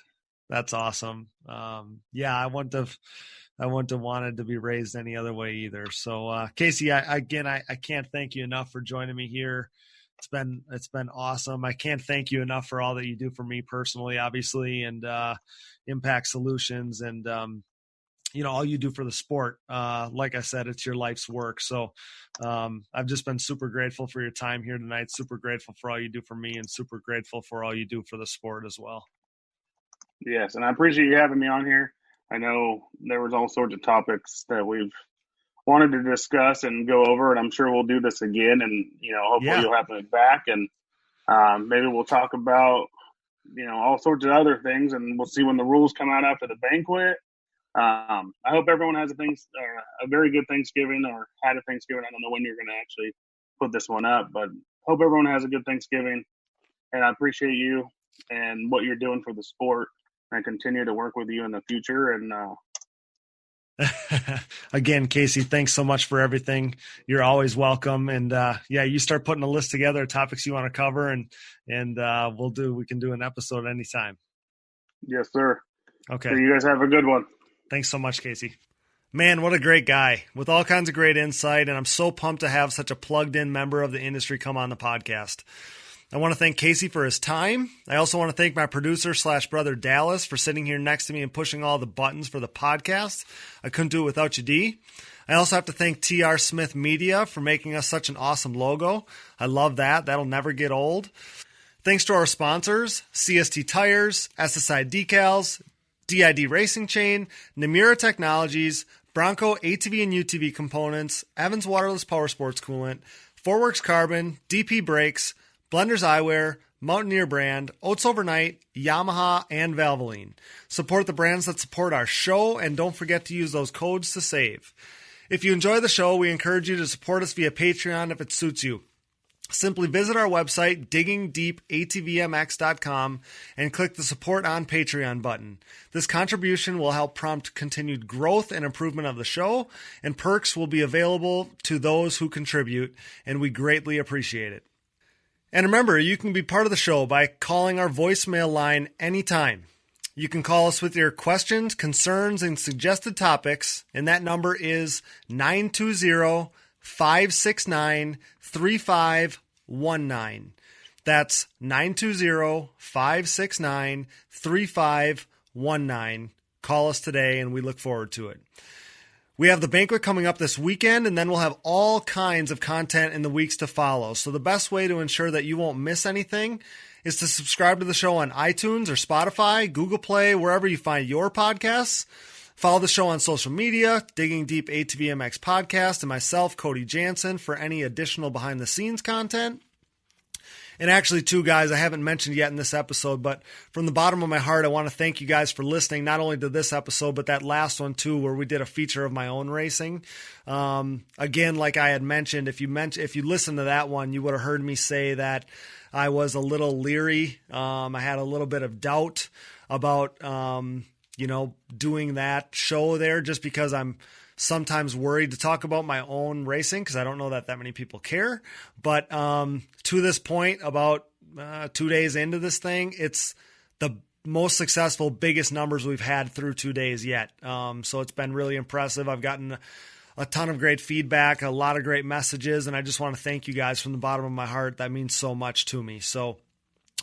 That's awesome. I wouldn't have wanted to be raised any other way either. So Casey, I can't thank you enough for joining me here. It's been awesome. I can't thank you enough for all that you do for me personally, obviously, and Impact Solutions, and you know, all you do for the sport. Like I said, it's your life's work. So I've just been super grateful for your time here tonight. Super grateful for all you do for me, and super grateful for all you do for the sport as well.
Yes, and I appreciate you having me on here. I know there was all sorts of topics that we've wanted to discuss and go over, and I'm sure we'll do this again. And, you know, hopefully you'll have me back, and maybe we'll talk about, you know, all sorts of other things, and we'll see when the rules come out after the banquet. I hope everyone has a very good Thanksgiving, or had a Thanksgiving. I don't know when you're going to actually put this one up, but hope everyone has a good Thanksgiving. And I appreciate you and what you're doing for the sport. I continue to work with you in the future. And
again, Casey, thanks so much for everything. You're always welcome. And you start putting a list together of topics you want to cover, and we can do an episode anytime.
Yes, sir.
Okay.
So you guys have a good one.
Thanks so much, Casey. Man, what a great guy with all kinds of great insight. And I'm so pumped to have such a plugged in member of the industry come on the podcast. I want to thank Casey for his time. I also want to thank my producer / brother Dallas for sitting here next to me and pushing all the buttons for the podcast. I couldn't do it without you, D. I also have to thank TR Smith Media for making us such an awesome logo. I love that. That'll never get old. Thanks to our sponsors, CST Tires, SSI Decals, DID Racing Chain, Namura Technologies, Bronco ATV and UTV Components, Evans Waterless Power Sports Coolant, Forworks Carbon, DP Brakes, Blenders Eyewear, Mountaineer Brand, Oats Overnight, Yamaha, and Valvoline. Support the brands that support our show, and don't forget to use those codes to save. If you enjoy the show, we encourage you to support us via Patreon if it suits you. Simply visit our website, diggingdeepatvmx.com, and click the Support on Patreon button. This contribution will help prompt continued growth and improvement of the show, and perks will be available to those who contribute, and we greatly appreciate it. And remember, you can be part of the show by calling our voicemail line anytime. You can call us with your questions, concerns, and suggested topics, and that number is 920-569-3519. That's 920-569-3519. Call us today, and we look forward to it. We have the banquet coming up this weekend, and then we'll have all kinds of content in the weeks to follow. So the best way to ensure that you won't miss anything is to subscribe to the show on iTunes or Spotify, Google Play, wherever you find your podcasts. Follow the show on social media, Digging Deep ATVMX Podcast, and myself, Cody Jansen, for any additional behind-the-scenes content. And actually, too, guys, I haven't mentioned yet in this episode, but from the bottom of my heart, I want to thank you guys for listening, not only to this episode, but that last one, too, where we did a feature of my own racing. Again, like I had mentioned, if you listened to that one, you would have heard me say that I was a little leery. I had a little bit of doubt about, doing that show there, just because I'm sometimes worried to talk about my own racing because I don't know that many people care. But to this point, about 2 days into this thing, it's the most successful, biggest numbers we've had through 2 days yet. So it's been really impressive. I've gotten a ton of great feedback, a lot of great messages, and I just want to thank you guys from the bottom of my heart. That means so much to me. So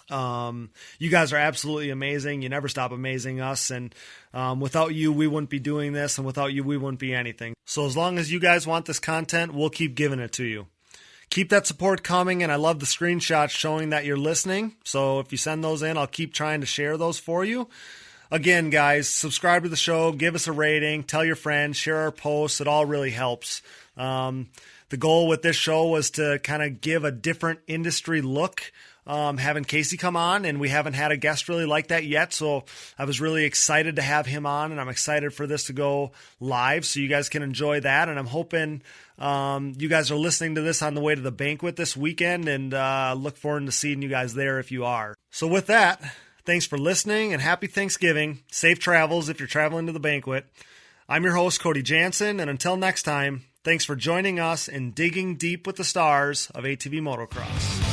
you guys are absolutely amazing. You never stop amazing us. And without you, we wouldn't be doing this. And without you, we wouldn't be anything. So as long as you guys want this content, we'll keep giving it to you. Keep that support coming. And I love the screenshots showing that you're listening. So if you send those in, I'll keep trying to share those for you. Again, guys, subscribe to the show, give us a rating, tell your friends, share our posts. It all really helps. The goal with this show was to kind of give a different industry look, having Casey come on, and we haven't had a guest really like that yet. So I was really excited to have him on, and I'm excited for this to go live so you guys can enjoy that. And I'm hoping you guys are listening to this on the way to the banquet this weekend, and look forward to seeing you guys there if you are. So with that, thanks for listening, and happy Thanksgiving. Safe travels if you're traveling to the banquet. I'm your host, Cody Jansen, and until next time, thanks for joining us in Digging Deep with the Stars of ATV Motocross.